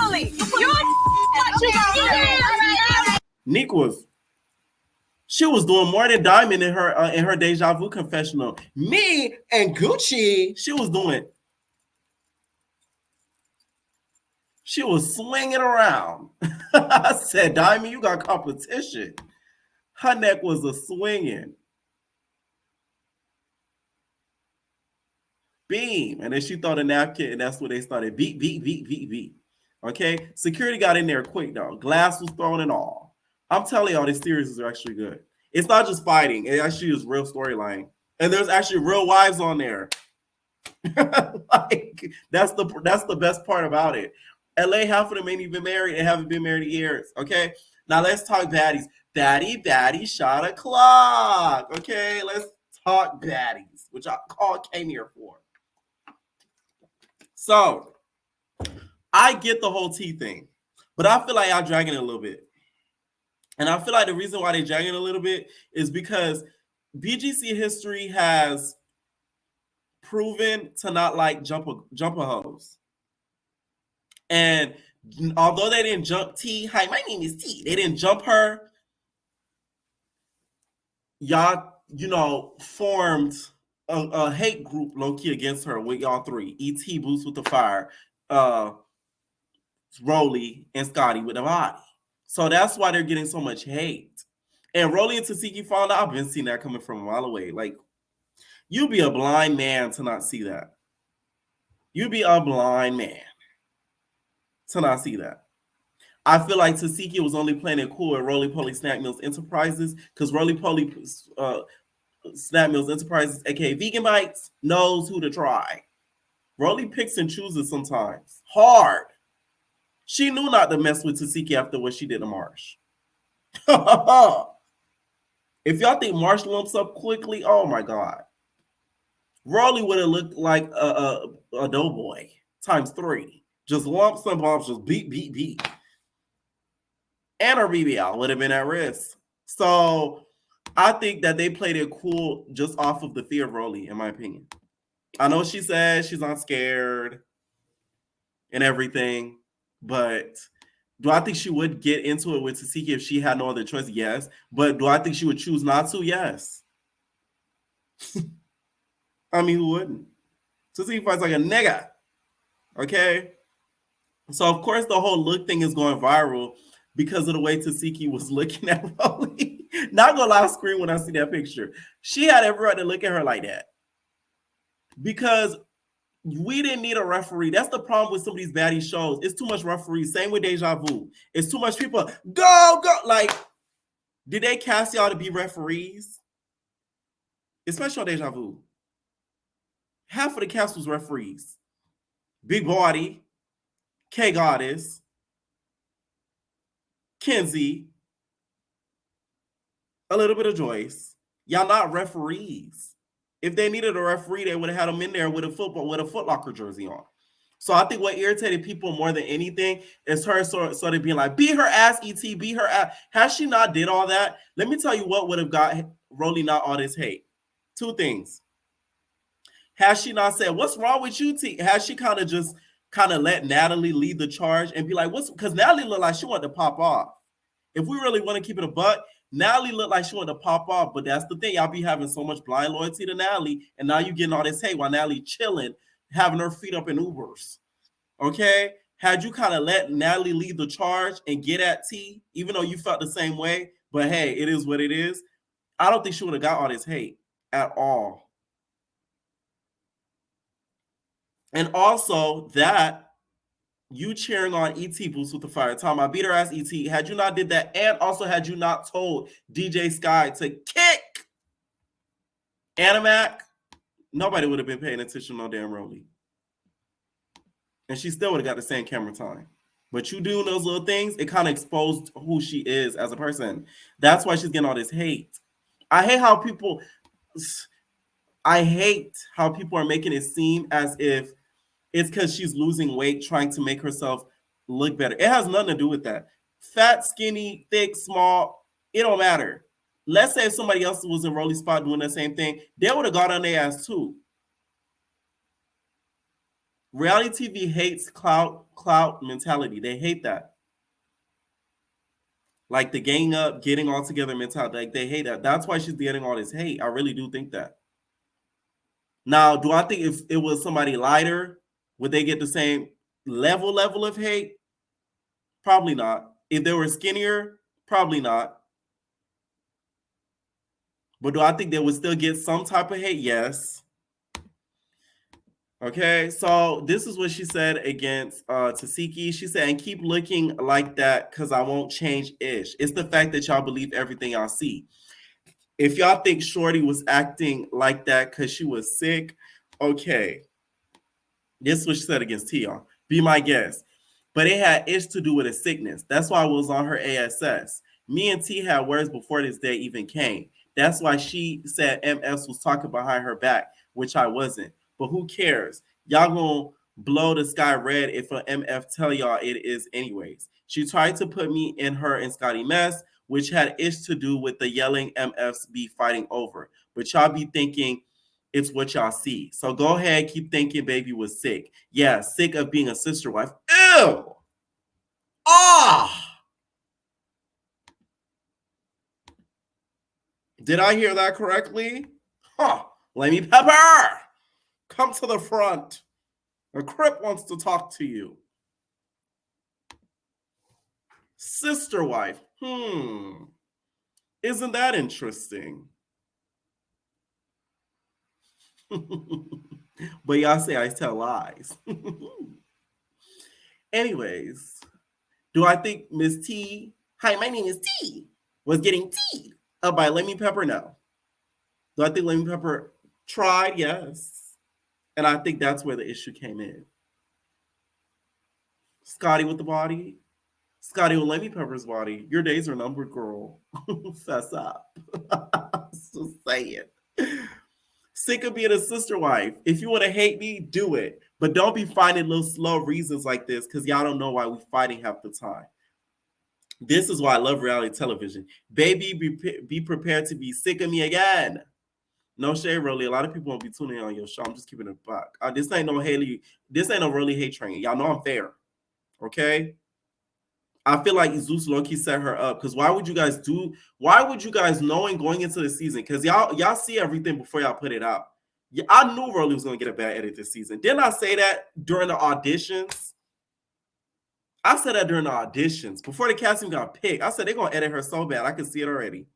Bully. Nick she was doing more than Diamond in her Deja Vu confessional. Me and Gucci, she was swinging around. I said, Diamond, you got competition. Her neck was a swinging. Beam. And then she thought a napkin, and that's where they started beat. Okay, security got in there quick though. Glass was thrown and all. I'm telling y'all, this series is actually good. It's not just fighting; it actually is real storyline, and there's actually real wives on there. Like that's the best part about it. LA, half of them ain't even married and haven't been married in years. Okay, now let's talk baddies. Baddie shot a clock. Okay, let's talk baddies, which I came here for. So I get the whole T thing, but I feel like y'all dragging it a little bit. And I feel like the reason why they dragging it a little bit is because BGC history has proven to not like jumper hoes. And although they didn't jump T, hi, my name is T. They didn't jump her. Y'all, formed a hate group low-key against her with y'all three. E.T. Boots with the fire, Roelly, and Scotty with the body. So that's why they're getting so much hate. And Roelly and Tsiki falling out, I've been seeing that coming from a mile away. Like, you'd be a blind man to not see that. You'd be a blind man to not see that. I feel like Tesehki was only playing it cool at Roly Poly Snack Mills Enterprises because Roly Poly Snack Mills Enterprises, aka Vegan Bites, knows who to try. Roly picks and chooses sometimes. Hard. She knew not to mess with Tesehki after what she did to Marsh. If y'all think Marsh lumps up quickly, oh my God. Roelly would have looked like a doughboy times 3. Just lumps and bumps, just beat. And her BBL would have been at risk. So I think that they played it cool just off of the fear of Roelly, in my opinion. I know she says she's not scared and everything, but do I think she would get into it with Tsiki if she had no other choice? Yes. But do I think she would choose not to? Yes. I mean, who wouldn't? Tsiki fights like a nigga. Okay? So, of course, the whole look thing is going viral because of the way Tsiki was looking at Roelly. Not gonna lie, I scream when I see that picture. She had every right to look at her like that. Because we didn't need a referee. That's the problem with some of these baddie shows. It's too much referees. Same with Deja Vu. It's too much people. Go. Like, did they cast y'all to be referees? Especially on Deja Vu. Half of the cast was referees. Big Body, K Goddess, Kenzie, a little bit of Joyce. Y'all not referees. If they needed a referee, they would have had them in there with a Foot Locker jersey on. So I think what irritated people more than anything is her sort of being like, beat her ass, E.T., beat her ass. Has she not did all that? Let me tell you what would have got Roelly not all this hate. 2 things. Has she not said, what's wrong with you, T? Has she kind of let Natalie lead the charge and be like, because Natalie looked like she wanted to pop off. If we really want to keep it a buck, Natalie looked like she wanted to pop off, but that's the thing. Y'all be having so much blind loyalty to Natalie, and now you getting all this hate while Natalie chilling, having her feet up in Ubers. Okay? Had you kind of let Natalie lead the charge and get at T, even though you felt the same way, but hey, it is what it is, I don't think she would have got all this hate at all. And also that you cheering on E.T. Boots with the fire. Talking about beat her ass, E.T. Had you not did that, and also had you not told DJ Sky to kick Animac, nobody would have been paying attention to no damn Roelly. And she still would have got the same camera time. But you doing those little things, it kind of exposed who she is as a person. That's why she's getting all this hate. I hate how people are making it seem as if it's because she's losing weight, trying to make herself look better. It has nothing to do with that. Fat, skinny, thick, small, it don't matter. Let's say if somebody else was in Roelly's spot doing the same thing, they would have got on their ass too. Reality TV hates clout mentality. They hate that. Like the gang up, getting all together mentality. Like they hate that. That's why she's getting all this hate. I really do think that. Now, do I think if it was somebody lighter, would they get the same level of hate? Probably not. If they were skinnier, probably not. But do I think they would still get some type of hate? Yes. Okay, so this is what she said against Tesehki. She said, and keep looking like that because I won't change ish. It's the fact that y'all believe everything y'all see. If y'all think Shorty was acting like that because she was sick, okay. This is what she said against Tia. Be my guest. But it had ish to do with a sickness. That's why I was on her ASS. Me and T had words before this day even came. That's why she said MS was talking behind her back, which I wasn't. But who cares? Y'all gonna blow the sky red if an MF tell y'all it is anyways. She tried to put me in her and Scotty mess, which had ish to do with the yelling MFs be fighting over. But y'all be thinking it's what y'all see. So go ahead, keep thinking baby was sick. Yeah, sick of being a sister wife. Ew! Ah! Did I hear that correctly? Huh. Lemmy Pepper! Come to the front. A Crip wants to talk to you. Sister wife. Isn't that interesting? But y'all say I tell lies. Anyways, do I think Miss T, hi, my name is T, was getting T up by Lemmy Pepper? No. Do I think Lemmy Pepper tried? Yes. And I think that's where the issue came in. Scotty with the body. Scotty with Lemmy Pepper's body. Your days are numbered, girl. Fess up. Just saying. Sick of being a sister wife. If you want to hate me, do it. But don't be finding little slow reasons like this because y'all don't know why we fighting half the time. This is why I love reality television. Baby, be prepared to be sick of me again. No shade, Roelly. A lot of people won't be tuning in on your show. I'm just keeping it back. This ain't no Haley. This ain't no Roelly hate train. Y'all know I'm fair. Okay? I feel like Zeus low-key set her up because why would you guys knowing going into the season? Because y'all see everything before y'all put it out. Yeah, I knew Roelly was gonna get a bad edit this season. Didn't I say that during the auditions? I said that during the auditions before the casting got picked. I said they're gonna edit her so bad. I can see it already.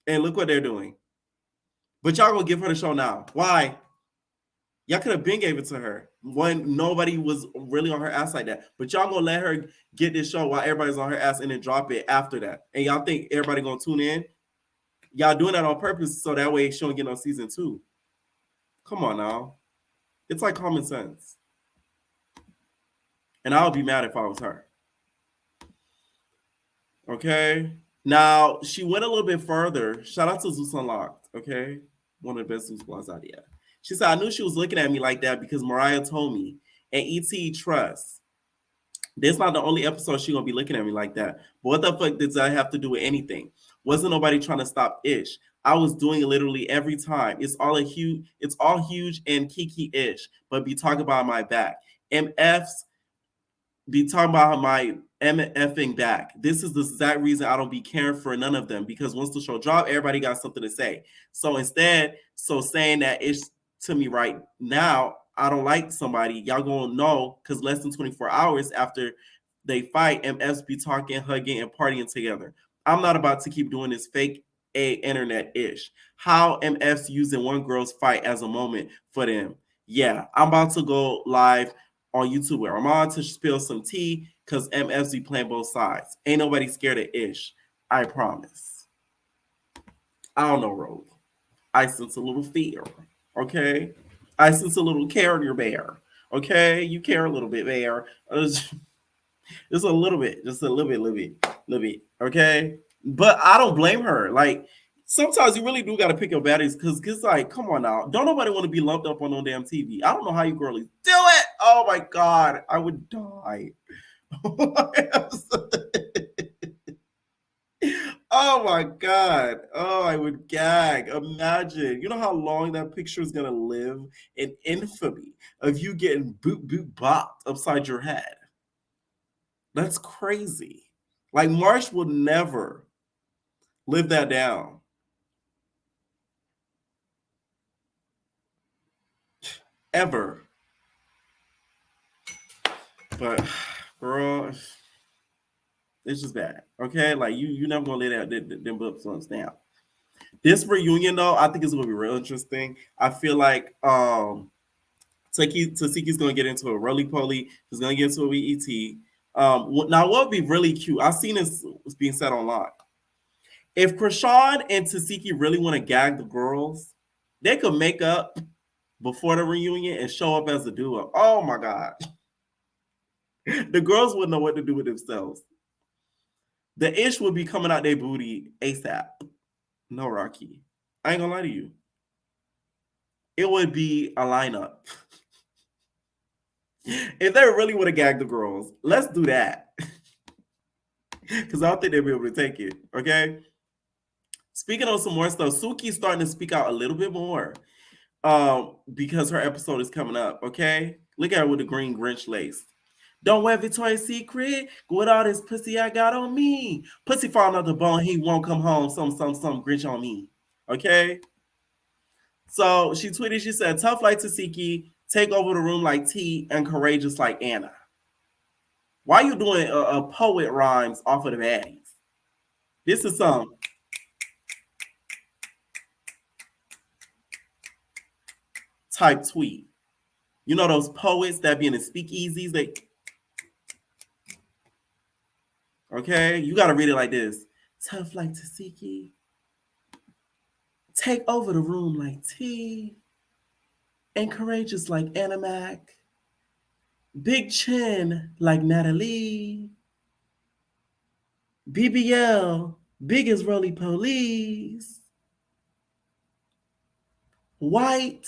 And look what they're doing. But y'all gonna give her the show now. Why? Y'all could have been gave it to her when nobody was really on her ass like that. But y'all gonna let her get this show while everybody's on her ass and then drop it after that. And y'all think everybody gonna tune in? Y'all doing that on purpose so that way she don't get on season 2. Come on now. It's like common sense. And I would be mad if I was her. Okay. Now she went a little bit further. Shout out to Zeus Unlocked. Okay. One of the best Zeus blogs out there. She said, I knew she was looking at me like that because Mariah told me. And ET trust. This not the only episode she gonna be looking at me like that. But what the fuck does that have to do with anything? Wasn't nobody trying to stop Ish. I was doing it literally every time. It's all huge and Kiki-ish, but be talking about my back. MFs be talking about my MFing back. This is the exact reason I don't be caring for none of them because once the show drop, everybody got something to say. So instead, saying that it's to me right now, I don't like somebody, y'all gonna know because less than 24 hours after they fight, MFs be talking, hugging, and partying together. I'm not about to keep doing this fake internet-ish. How MFs using one girl's fight as a moment for them. Yeah, I'm about to go live on YouTube where I'm on to spill some tea because MFs be playing both sides. Ain't nobody scared of Ish. I promise. I don't know, Roelly. I sense a little fear. Okay? I sense a little care in your bear. Okay? You care a little bit, bear. Just a little bit. Just a little bit. Okay? But I don't blame her. Like, sometimes you really do got to pick your baddies because it's like, come on now. Don't nobody want to be lumped up on no damn TV. I don't know how you girlies do it. Oh my God. I would die. Oh my God. Oh, I would gag. Imagine. You know how long that picture is going to live in infamy of you getting boop bopped upside your head. That's crazy. Like Marsh will never live that down. Ever. But girl, it's just bad. Okay, like you never gonna lay them books on down. This reunion though, I think it's gonna be real interesting. I feel like to Tseki's gonna get into a Roelly Poly. He's gonna get into a WET. Now what would be really cute? I've seen this was being said online. If Krishan and Tesehki really want to gag the girls, they could make up before the reunion and show up as a duo. Oh my god. The girls wouldn't know what to do with themselves. The ish would be coming out their booty ASAP. No, Rocky. I ain't gonna lie to you. It would be a lineup. If they really would have gagged the girls, let's do that. Because I don't think they'll be able to take it. Okay. Speaking of some more stuff, Suki's starting to speak out a little bit more. Because her episode is coming up. Okay. Look at her with the green Grinch lace. Don't wear Victoria's Secret with all this pussy I got on me. Pussy falling off the bone, he won't come home. Some Grinch on me. Okay. So she tweeted, she said, tough like Tsiki, take over the room like T, and courageous like Anna. Why are you doing a poet rhymes off of the baddies? This is some type tweet. You know those poets that be in the speakeasies? Okay, you got to read it like this. Tough like Tesehki. Take over the room like T. And courageous like Anna Mac. Big chin like Natalie. BBL, big as Roelly Police. White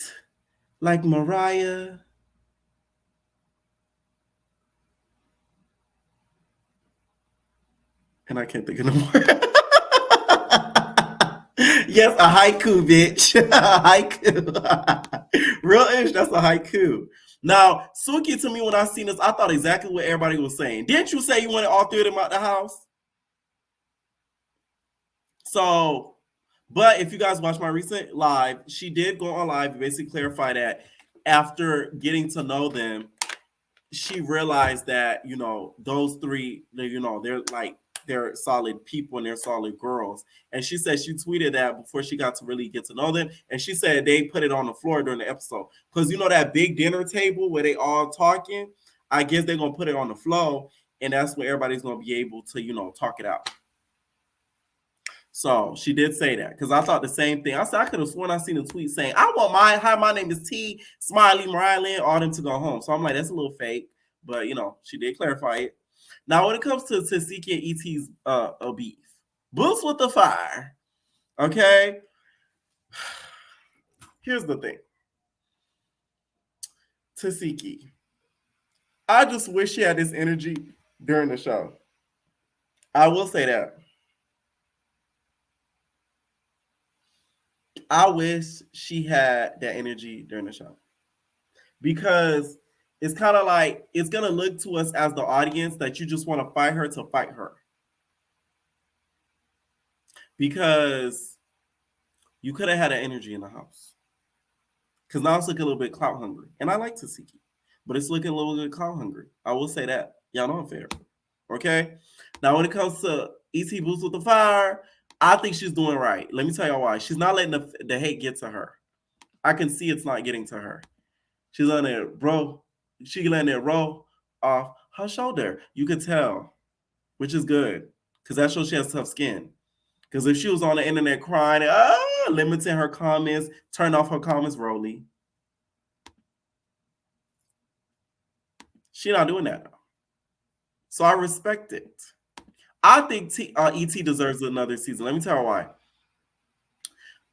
like Mariah. And I can't think of no more. Yes, a haiku, bitch. A haiku. Real ish, that's a haiku. Now, Suki, to me, when I seen this, I thought exactly what everybody was saying. Didn't you say you wanted all three of them out the house? So, but if you guys watched my recent live, she did go on live and basically clarify that after getting to know them, she realized that, you know, those three, you know, they're solid people and they're solid girls. And she said she tweeted that before she got to really get to know them. And she said they put it on the floor during the episode. Because you know that big dinner table where they all talking? I guess they're going to put it on the floor. And that's where everybody's going to be able to, you know, talk it out. So she did say that. Because I thought the same thing. I said, I could have sworn I seen a tweet saying, I want hi, my name is T, Smiley, Mariah Lynn, all them to go home. So I'm like, that's a little fake. But, you know, she did clarify it. Now, when it comes to Tsiki and ET's beef, boots with the fire, okay? Here's the thing. Tsiki, I just wish she had this energy during the show. I will say that. I wish she had that energy during the show. Because it's kind of like, it's going to look to us as the audience that you just want to fight her to fight her. Because you could have had that energy in the house. Because now it's looking a little bit clout hungry. And I like Tsiki, but it's looking a little bit clout hungry. I will say that. Y'all know I'm fair. Okay? Now, when it comes to ET Boots with the Fire, I think she's doing right. Let me tell y'all why. She's not letting the hate get to her. I can see it's not getting to her. She's on there, bro. She letting it roll off her shoulder. You could tell, which is good, because that shows she has tough skin. Because if she was on the internet crying, limiting her comments, turn off her comments, Roelly. She's not doing that. So I respect it. I think ET deserves another season. Let me tell you why.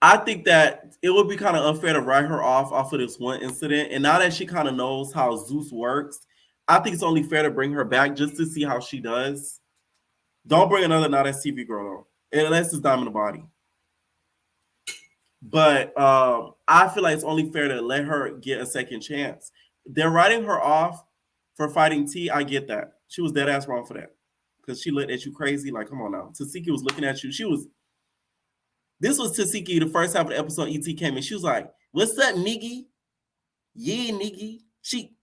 I think that it would be kind of unfair to write her off of this one incident. And now that she kind of knows how Zeus works, I think it's only fair to bring her back just to see how she does. Don't bring another Not As TV girl, though, unless it's Diamond the Body. But I feel like it's only fair to let her get a second chance. They're writing her off for fighting T. I get that. She was dead ass wrong for that. Because she looked at you crazy. Like, come on now. Tsiki was looking at you. This was Tsiki, the first half of the episode. ET came in. She was like, what's up, niggy? Yeah, niggy. She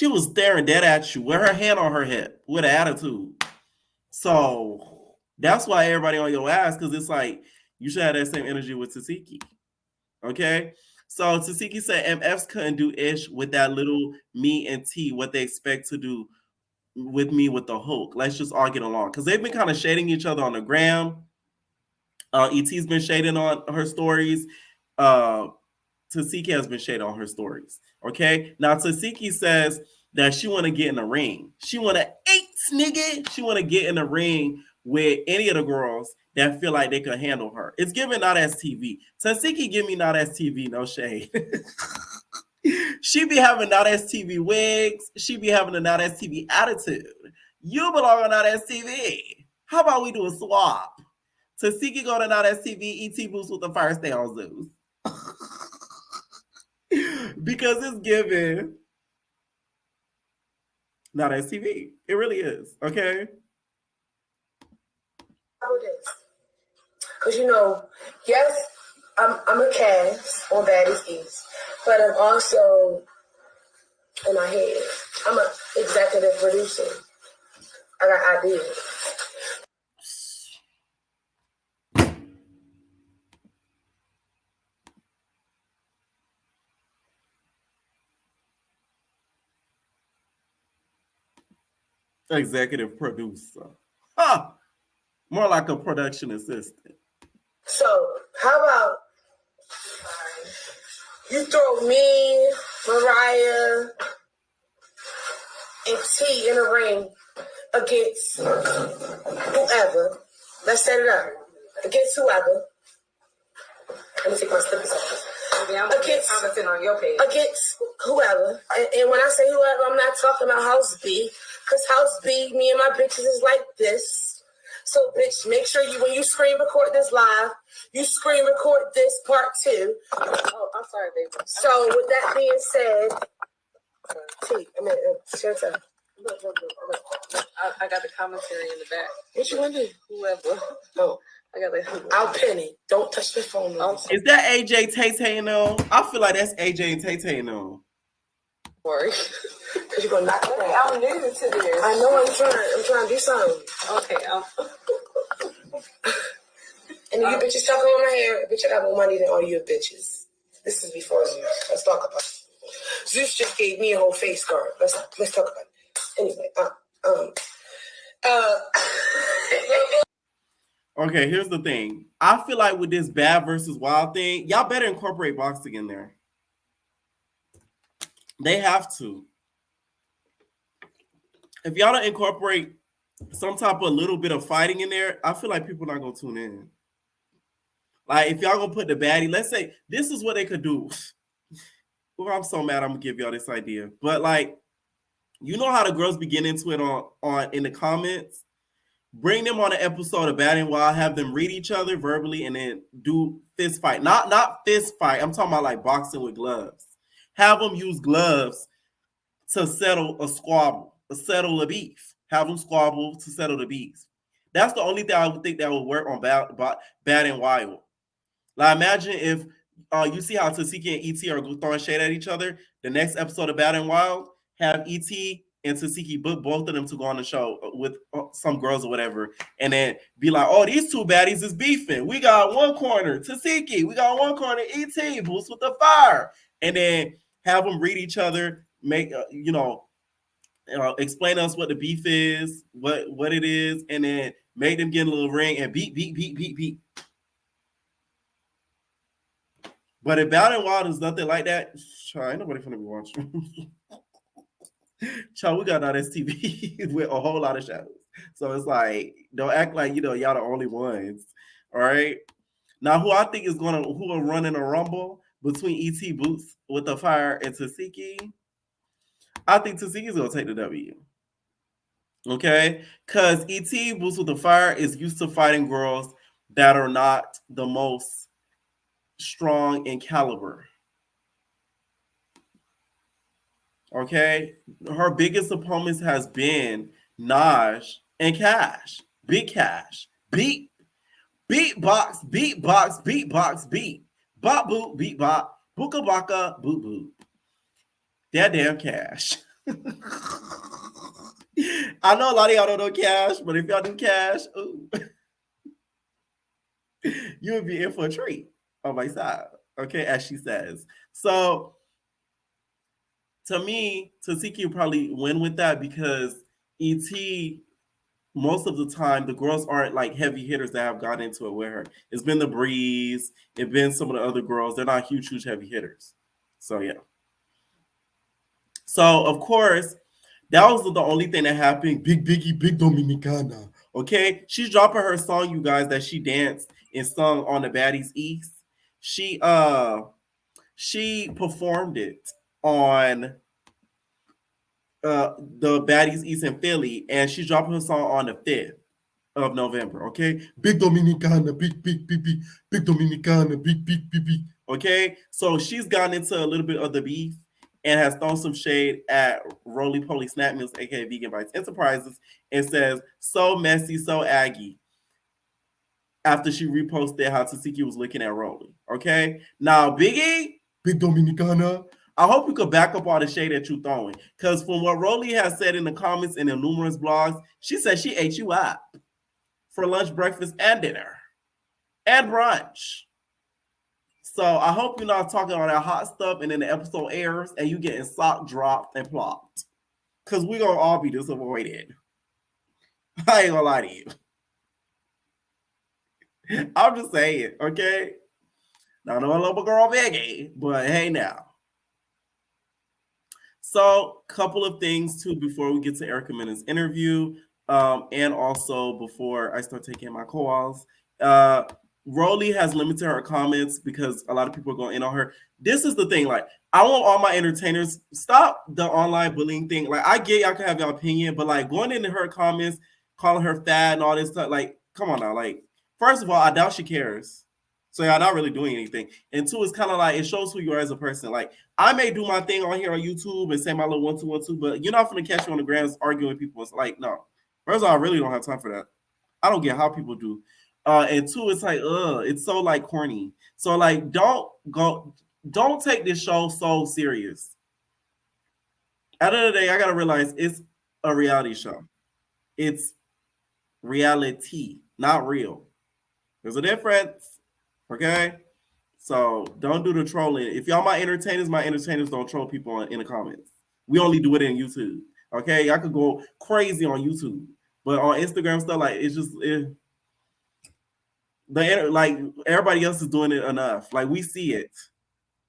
was staring dead at you with her hand on her hip with an attitude. So that's why everybody on your ass, because it's like you should have that same energy with Tsiki. Okay? So Tsiki said MFs couldn't do ish with that little me and T, what they expect to do with me with the Hulk. Let's just all get along. Because they've been kind of shading each other on the gram. ET's been shading on her stories. Tsiki has been shading on her stories. Okay. Now Tsiki says that she want to get in the ring. She want to nigga. She want to get in the ring with any of the girls that feel like they could handle her. It's giving not as TV. Tesehki give me not as TV, no shade. She be having not as TV wigs. She be having a not as TV attitude. You belong on not as TV. How about we do a swap? Tesehki go to not as TV, ET boost with the fire stay on Zeus. Because it's given not as TV. It really is. Okay. Because, you know, yes, I'm a cast on Baddies East, but I'm also, in my head, I'm an executive producer. I got ideas. Executive producer. Huh. More like a production assistant. So, how about you throw me, Mariah, and T in a ring against whoever. Let's set it up. Against whoever. Let me take my slippers off. Yeah, I'm gonna sit on your page. Against whoever. And when I say whoever, I'm not talking about House B. Because House B, me and my bitches is like this. So, bitch, make sure you, when you screen record this live, you screen record this part 2. Oh, I'm sorry, baby. So, with that being said, shut up. Look. I got the commentary in the back. What you want to do? Whoever. Oh, I got the. I'll pin it. Don't touch the phone. Is that AJ Tay and them? I feel like that's AJ and Tay and them. Worry. Because you're going to knock it out. I'm new to this. I know I'm trying to do something. Okay. And you bitches talking on my hair. Bitch, I got more money than all you bitches. This is before Zeus. Let's talk about it. Zeus just gave me a whole face guard. Let's talk about it. Anyway, Okay, here's the thing. I feel like with this bad versus wild thing, y'all better incorporate boxing in there. They have to. If y'all don't incorporate some type of little bit of fighting in there, I feel like people are not going to tune in. Like, if y'all going to put the baddie, let's say this is what they could do. Well, I'm so mad I'm going to give y'all this idea. But, like, you know how the girls be getting into it on in the comments? Bring them on an episode of Batting Wild, have them read each other verbally, and then do fist fight. Not fist fight. I'm talking about, like, boxing with gloves. Have them use gloves to settle a squabble, settle a beef. Have them squabble to settle the beef. That's the only thing I would think that would work on Bad and Wild. Like, imagine if you see how Tsiki and ET are throwing shade at each other. The next episode of Bad and Wild, have ET and Tsiki book both of them to go on the show with some girls or whatever, and then be like, oh, these two baddies is beefing. We got one corner, Tsiki. We got one corner, ET, boost with the fire. And then have them read each other, make, explain to us what the beef is, what it is, and then make them get in a little ring and beat. But if Bad and Wild is nothing like that, ain't nobody finna be watching. Child, we got that STV with a whole lot of shows. So it's like, don't act like, y'all the only ones. All right. Now, who I think who are running a rumble between ET Boots with the fire and Tsiki, I think Tsiki is going to take the W. Okay? Because ET Boots with the fire is used to fighting girls that are not the most strong in caliber. Okay? Her biggest opponents has been Naj and Cash. Big Cash. Beatbox, beat. Bop, boot, beat, bop. Booka, baka, boot, boot. That damn Cash. I know a lot of y'all don't know Cash, but if y'all do Cash, ooh, you would be in for a treat on my side. Okay, as she says. So to me, Tesehki will probably win with that because ET, most of the time, the girls aren't like heavy hitters that have got into it with her. It's been the Breeze, it's been some of the other girls. They're not huge heavy hitters. So yeah. So of course, that was the only thing that happened. Big Biggie, Big Dominicana. Okay, she's dropping her song, you guys, that she danced and sung on the Baddies East. She performed it on the Baddies East in Philly, and she's dropping her song on the 5th of November. Okay, Big Dominicana, big Dominicana, big. Okay, so she's gotten into a little bit of the beef and has thrown some shade at Roly Poly Snap Meals, aka Vegan Bites Enterprises, and says, so messy, so aggy, after she reposted how Tsiki was looking at Roly. Okay, now Biggie, Big Dominicana, I hope you could back up all the shade that you're throwing, because from what Roly has said in the comments and in numerous blogs, she said she ate you up for lunch, breakfast, and dinner, and brunch. So I hope you're not talking all that hot stuff and then the episode airs and you getting sock dropped and plopped. Because we're going to all be disappointed. I ain't going to lie to you. I'm just saying, okay? Now, I know I love a girl Biggie, but hey now. So, couple of things too before we get to Erica Mena's interview, and also before I start taking my calls. Roelly has limited her comments because a lot of people are going in on her. This is the thing, like, I want all my entertainers, stop the online bullying thing. Like, I get y'all can have your opinion, but like going into her comments, calling her fat and all this stuff, like, come on now. Like, first of all, I doubt she cares. So y'all not really doing anything. And two, it's kind of like, it shows who you are as a person. Like, I may do my thing on here on YouTube and say my little 1 2 1 2, but you're not going to catch me on the grounds arguing with people. It's like, no. First of all, I really don't have time for that. I don't get how people do. And two, it's like, it's so like corny. So like, don't take this show so serious. At the end of the day, I gotta realize it's a reality show. It's reality, not real. There's a difference, okay? So don't do the trolling. If y'all my entertainers don't troll people in the comments. We only do it in YouTube, okay? I could go crazy on YouTube, but on Instagram stuff, like it's just like everybody else is doing it enough. Like we see it.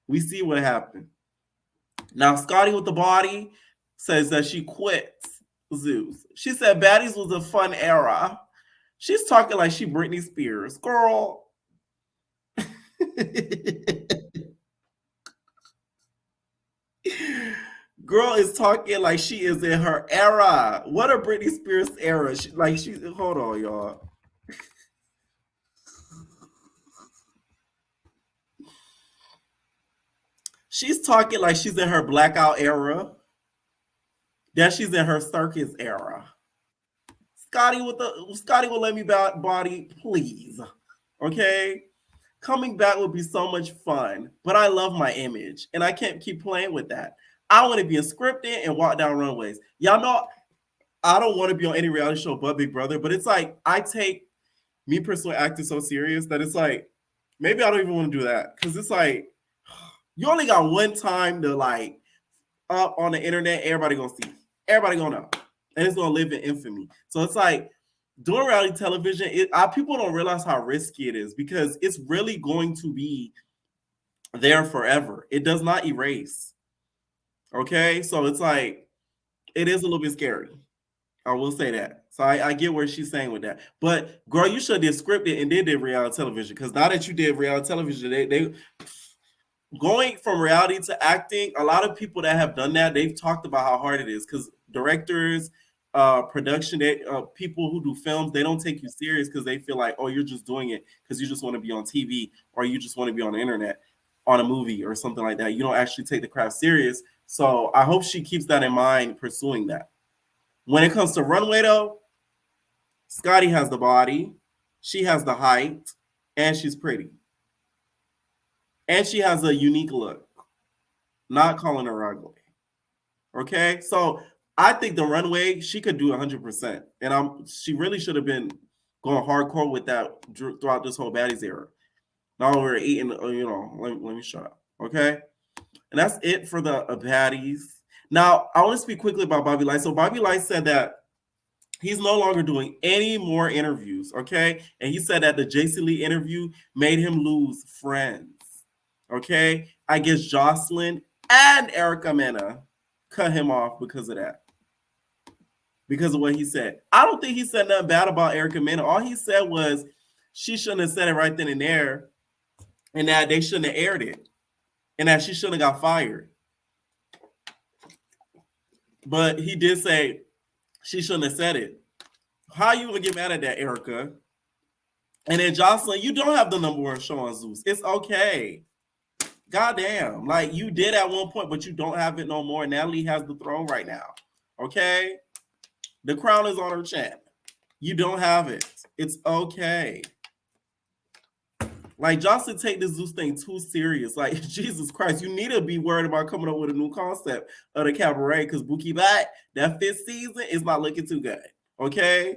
We see what happened. Now Scotty with the body says that she quits Zeus. She said Baddies was a fun era. She's talking like she Britney Spears. Girl. Girl is talking like she is in her era. What a Britney Spears era. Hold on, y'all. She's talking like she's in her blackout era. That she's in her circus era. Scotty will let me body, please. Okay? Coming back would be so much fun, but I love my image, and I can't keep playing with that. I want to be in scripted and walk down runways. Y'all know I don't want to be on any reality show but Big Brother, but it's like I take me personally acting so serious that it's like maybe I don't even want to do that because it's like you only got one time to like up on the internet. Everybody gonna see. Everybody gonna know, and it's gonna live in infamy. So it's like doing reality television. People don't realize how risky it is because it's really going to be there forever. It does not erase. Okay, so it's like it is a little bit scary. I will say that. So I get where she's saying with that. But girl, you should have did scripted and then did reality television because now that you did reality television, they going from reality to acting, a lot of people that have done that, they've talked about how hard it is because directors, production, people who do films, they don't take you serious because they feel like, oh, you're just doing it because you just want to be on TV or you just want to be on the internet on a movie or something like that. You don't actually take the craft serious. So I hope she keeps that in mind pursuing that. When it comes to runway, though, Scotty has the body, she has the height, and she's pretty. And she has a unique look. Not calling her ugly. Okay? So I think the runway, she could do 100%. And she really should have been going hardcore with that throughout this whole Baddies era. Now we're eating, let me shut up. Okay. And that's it for the baddies. Now, I want to speak quickly about Bobby Lytes. So Bobby Lytes said that he's no longer doing any more interviews, okay? And he said that the Jason Lee interview made him lose friends, okay? I guess Jocelyn and Erica Mena cut him off because of that, because of what he said. I don't think he said nothing bad about Erica Mena. All he said was she shouldn't have said it right then and there, and that they shouldn't have aired it, and that she shouldn't have got fired. But he did say she shouldn't have said it. How you gonna get mad at that, Erica? And then Jocelyn, you don't have the number one show on Zeus. It's okay. Goddamn. Like, you did at one point, but you don't have it no more. Natalie has the throne right now. Okay? The crown is on her chin. You don't have it. It's okay. Like, Jocelyn take this Zeus thing too serious. Like, Jesus Christ, you need to be worried about coming up with a new concept of the cabaret, because Bookie Bat, that 5th season is not looking too good. Okay?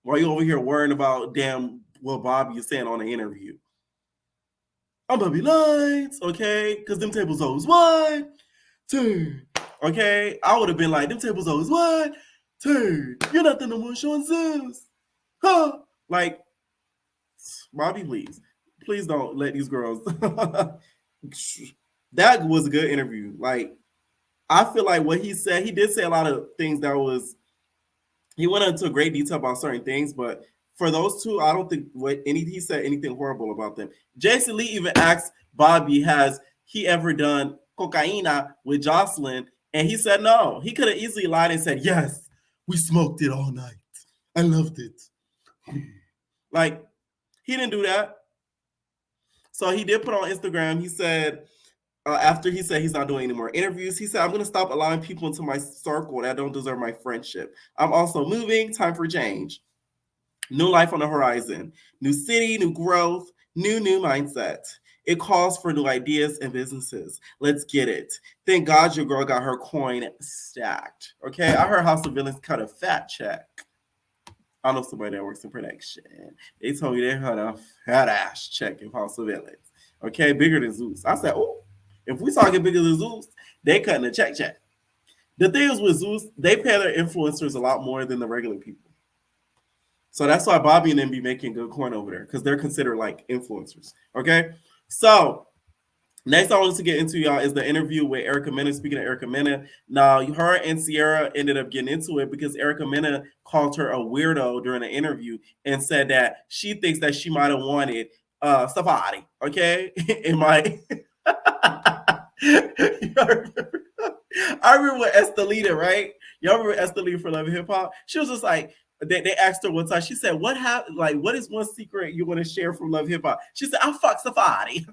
While you over here worrying about damn what Bobby is saying on the interview. I'm Bobby Lytes, okay? Because them tables always 1, 2. Okay? I would have been like, them tables always 1, 2. You're not the number one show on Zeus. Huh? Like, Bobby, please. Please don't let these girls. That was a good interview. Like, I feel like what he said, he did say a lot of things that was, he went into great detail about certain things, but for those two, I don't think he said anything horrible about them. Jason Lee even asked Bobby, has he ever done cocaina with Jocelyn? And he said no. He could have easily lied and said, yes, we smoked it all night. I loved it. Like, he didn't do that. So he did put on Instagram, he said, after he said he's not doing any more interviews, he said, I'm going to stop allowing people into my circle that don't deserve my friendship. I'm also moving. Time for change. New life on the horizon. New city, new growth, new mindset. It calls for new ideas and businesses. Let's get it. Thank God your girl got her coin stacked. Okay, I heard House of Villains cut a fat check. I know somebody that works in production. They told me they had a fat ass check in House of Villains. Okay, bigger than Zeus. I said, oh, if we talking bigger than Zeus, they cutting a check. The thing is with Zeus, they pay their influencers a lot more than the regular people. So that's why Bobby and them be making good coin over there, because they're considered like influencers. Okay, so next I wanted to get into, y'all, is the interview with Erica Mena. Speaking of Erica Mena, now her and Sierra ended up getting into it because Erica Mena called her a weirdo during the interview and said that she thinks that she might have wanted Safari. Okay, in my I remember with Estelita, right? Y'all remember Estelita for Love and Hip Hop? She was just like, they asked her one time, she said, what happened? Like, what is one secret you want to share from Love Hip Hop? She said, I fuck Safari.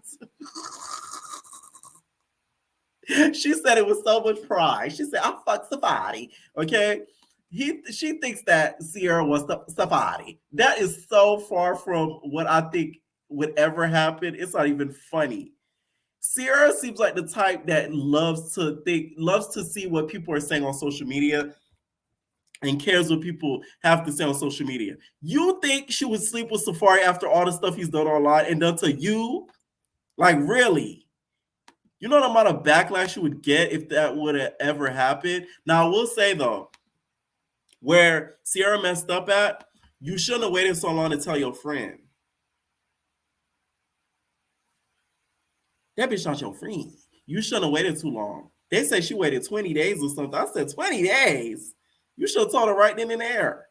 She said it with so much pride. She said, I fuck Safari. Okay. She thinks that Sierra was Safari. That is so far from what I think would ever happen. It's not even funny. Sierra seems like the type that loves to see what people are saying on social media and cares what people have to say on social media. You think she would sleep with Safari after all the stuff he's done online and done to you? Like, really? You know the amount of backlash you would get if that would have ever happened? Now, I will say, though, where Sierra messed up at, you shouldn't have waited so long to tell your friend. That bitch not your friend. You shouldn't have waited too long. They say she waited 20 days or something. I said, 20 days? You should have told her right then and there.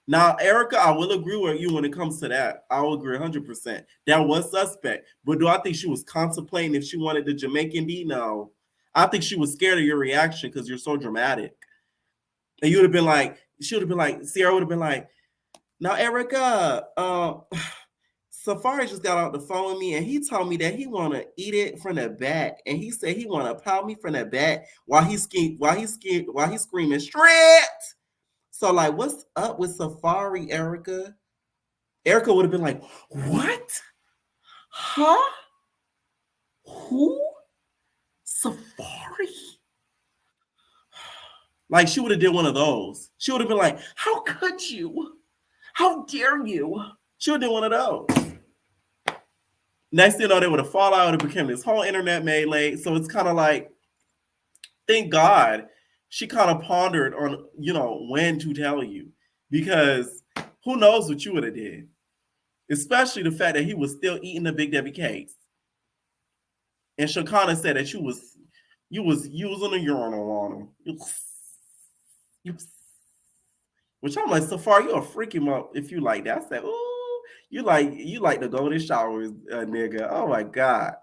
Now, Erica, I will agree with you when it comes to that. I will agree 100%. That was suspect. But do I think she was contemplating if she wanted the Jamaican D? No. I think she was scared of your reaction because you're so dramatic. And you would have been like, Sierra would have been like, now, Erica, Safari just got off the phone with me and he told me that he want to eat it from the back. And he said he want to pound me from the back while he's screaming straight. So, like, what's up with Safari, Erica? Erica would have been like, what? Huh? Who? Safari? Like, she would have did one of those. She would have been like, how could you? How dare you? She would have did one of those. Next thing you know, they would have fallen out. It became this whole internet melee. So it's kind of like, thank God she kind of pondered on, when to tell you, because who knows what you would have did, especially the fact that he was still eating the Big Debbie cakes. And Shakana said that you was using a urinal on him. Which I'm like, Safari, you a freaky up if you like that. I said, ooh, you like the golden showers, nigga. Oh my God.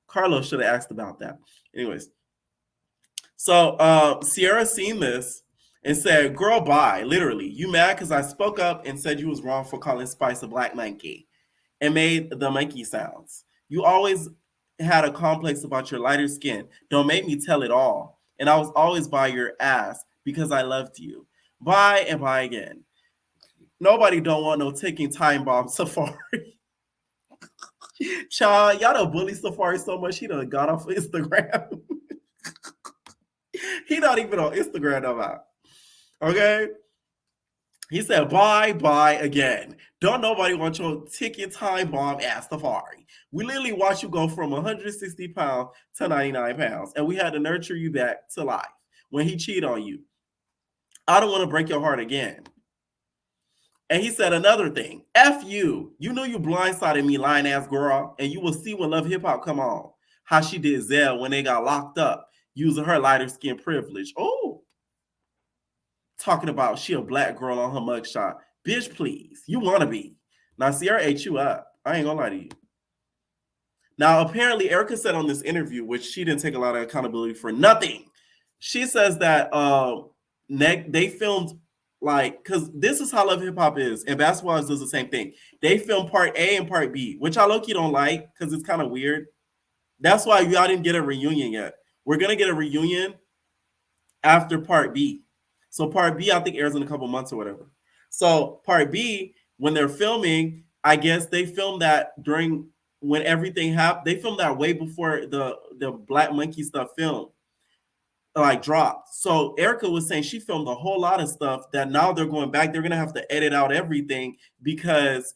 Carlos should have asked about that. Anyways. So Sierra seen this and said, girl, bye. Literally, you mad because I spoke up and said you was wrong for calling Spice a black monkey and made the monkey sounds. You always had a complex about your lighter skin. Don't make me tell it all. And I was always by your ass because I loved you. Bye and bye again. Nobody don't want no ticking time bomb, Safari. Child, y'all done bully Safari so much he done got off Instagram. He not even on Instagram no more. Okay? He said, bye again. Don't nobody want your ticket time bomb ass Safari. We literally watched you go from 160 pounds to 99 pounds, and we had to nurture you back to life when he cheated on you. I don't want to break your heart again. And he said another thing. F you. You knew you blindsided me, lying ass girl, and you will see when Love Hip Hop come on. How she did Zell when they got locked up using her lighter skin privilege. Oh. Talking about she a black girl on her mugshot. Bitch, please. You want to be. Now, Sierra ate you up. I ain't gonna lie to you. Now, apparently, Erica said on this interview, which she didn't take a lot of accountability for nothing. She says that they filmed, like, because this is how Love Hip Hop is, and Basketball does the same thing. They filmed part A and part B, which I low-key don't like because it's kind of weird. That's why y'all didn't get a reunion yet. We're going to get a reunion after part B. So part B, I think, airs in a couple months or whatever. So part B, when they're filming, I guess they filmed that during when everything happened. They filmed that way before the Black Monkey stuff filmed, like dropped. So Erica was saying she filmed a whole lot of stuff that now they're going back. They're going to have to edit out everything because,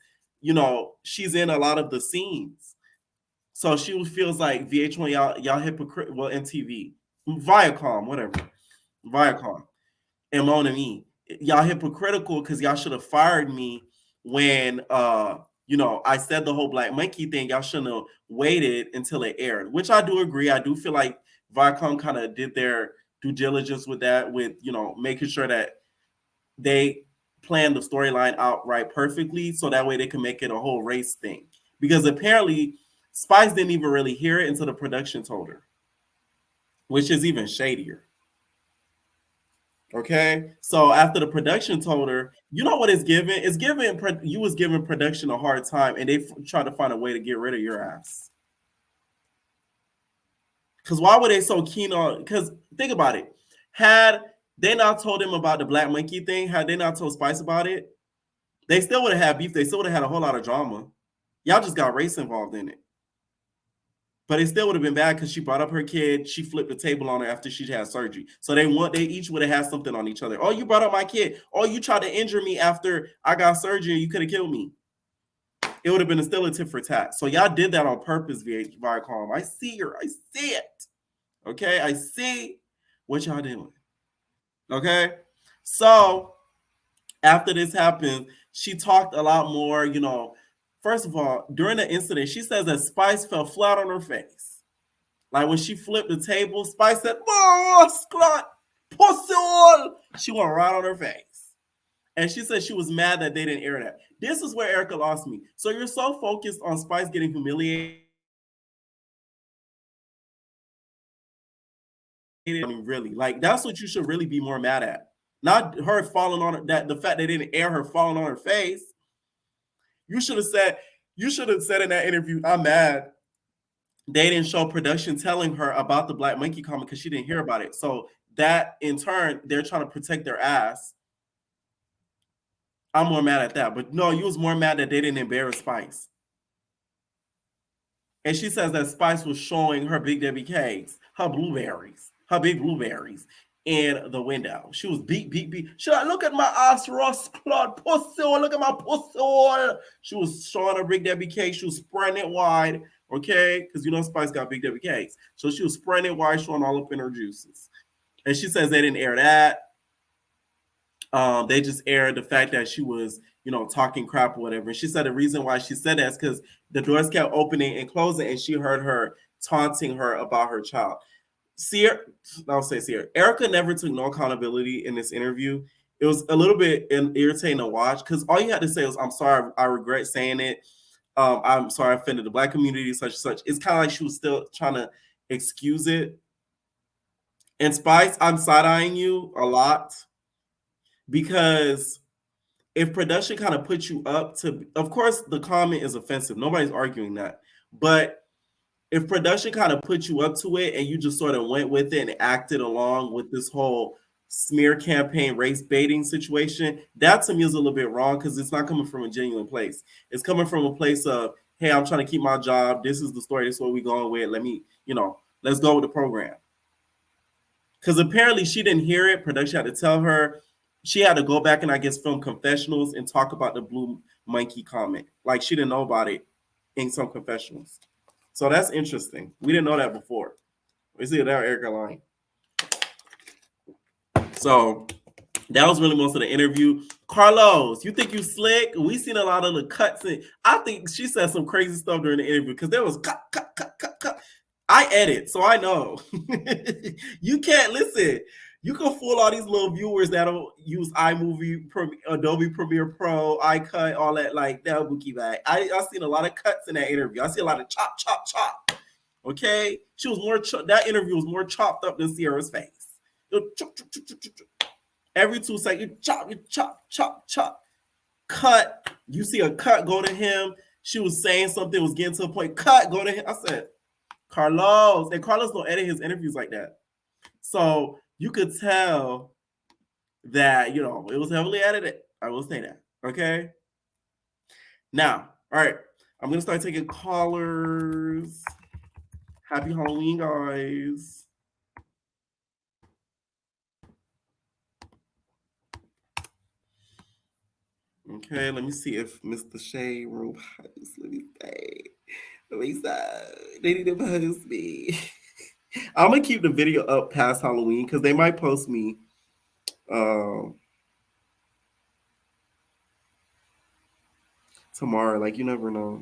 she's in a lot of the scenes. So she feels like VH1, y'all hypocrite. Well, MTV, Viacom, whatever, Viacom, and Mon Ami, y'all hypocritical because y'all should have fired me when I said the whole Black Monkey thing. Y'all shouldn't have waited until it aired, which I do agree. I do feel like Viacom kind of did their due diligence with that, with making sure that they planned the storyline out right perfectly, so that way they can make it a whole race thing. Because apparently Spice didn't even really hear it until the production told her, which is even shadier. Okay, so after the production told her, you know what it's given? It's given you was giving production a hard time, and they tried to find a way to get rid of your ass. Because why were they so keen on? Because think about it. Had they not told him about the Black Monkey thing, had they not told Spice about it, they still would have had beef. They still would have had a whole lot of drama. Y'all just got race involved in it. But it still would have been bad because she brought up her kid. She flipped the table on her after she had surgery. So they each would have had something on each other. Oh, you brought up my kid. Oh, you tried to injure me after I got surgery and you could have killed me. It would have been still a tit for tat. So y'all did that on purpose, Viacom. I see her. I see it. Okay? I see what y'all doing. Okay? So after this happened, she talked a lot more, First of all, during the incident, she says that Spice fell flat on her face. Like when she flipped the table, Spice said, "Oh, Scott, pussy all." She went right on her face. And she said she was mad that they didn't air that. This is where Erica lost me. So you're so focused on Spice getting humiliated. I mean, really, like that's what you should really be more mad at. Not her falling on her, that the fact they didn't air her falling on her face. You should have said in that interview, I'm mad they didn't show production telling her about the Black Monkey comment because she didn't hear about it. So that in turn, they're trying to protect their ass. I'm more mad at that. But no, you was more mad that they didn't embarrass Spice. And she says that Spice was showing her Big Debbie cakes, her big blueberries, in the window. She was beat. She like, look at my ass, Ross Claude pussy. Look at my pussy. She was showing her Big Debbie cake. She was spreading it wide, okay? Because you know Spice got Big Debbie cakes. So she was spreading it wide, showing all up in her juices. And she says they didn't air that. They just aired the fact that she was, talking crap or whatever. And she said the reason why she said that is because the doors kept opening and closing, and she heard her taunting her about her child. Erica never took no accountability in this interview. It was a little bit irritating to watch because all you had to say was, I'm sorry, I regret saying it. I'm sorry I offended the Black community, such and such. It's kind of like she was still trying to excuse it. And Spice, I'm side-eyeing you a lot because if production kind of puts you up to, of course, the comment is offensive. Nobody's arguing that. But if production kind of put you up to it and you just sort of went with it and acted along with this whole smear campaign, race baiting situation, that to me is a little bit wrong because it's not coming from a genuine place. It's coming from a place of, hey, I'm trying to keep my job. This is the story. This is what we're going with. Let me, let's go with the program. Because apparently she didn't hear it. Production had to tell her. She had to go back and I guess film confessionals and talk about the blue monkey comment. Like she didn't know about it in some confessionals. So that's interesting. We didn't know that before. We see that Erica lying. So that was really most of the interview. Carlos, you think you slick? We seen a lot of the cuts in. I think she said some crazy stuff during the interview because there was cut. I edit, so I know. You can't listen. You can fool all these little viewers that'll use iMovie, Adobe Premiere Pro, iCut, all that, like that bookie bag. I seen a lot of cuts in that interview. I see a lot of chop. Okay, she was more. That interview was more chopped up than Sierra's face. Every 2 seconds, you chop. Cut. You see a cut go to him. She was saying something, was getting to a point. Cut, go to him. I said, Carlos, and Carlos don't edit his interviews like that. So you could tell that, it was heavily edited. I will say that. Okay. Now, all right. I'm going to start taking callers. Happy Halloween, guys. Okay, let me see if Mr. Shade Room posts. Let me see. They need to post me. I'm going to keep the video up past Halloween because they might post me tomorrow. Like, you never know.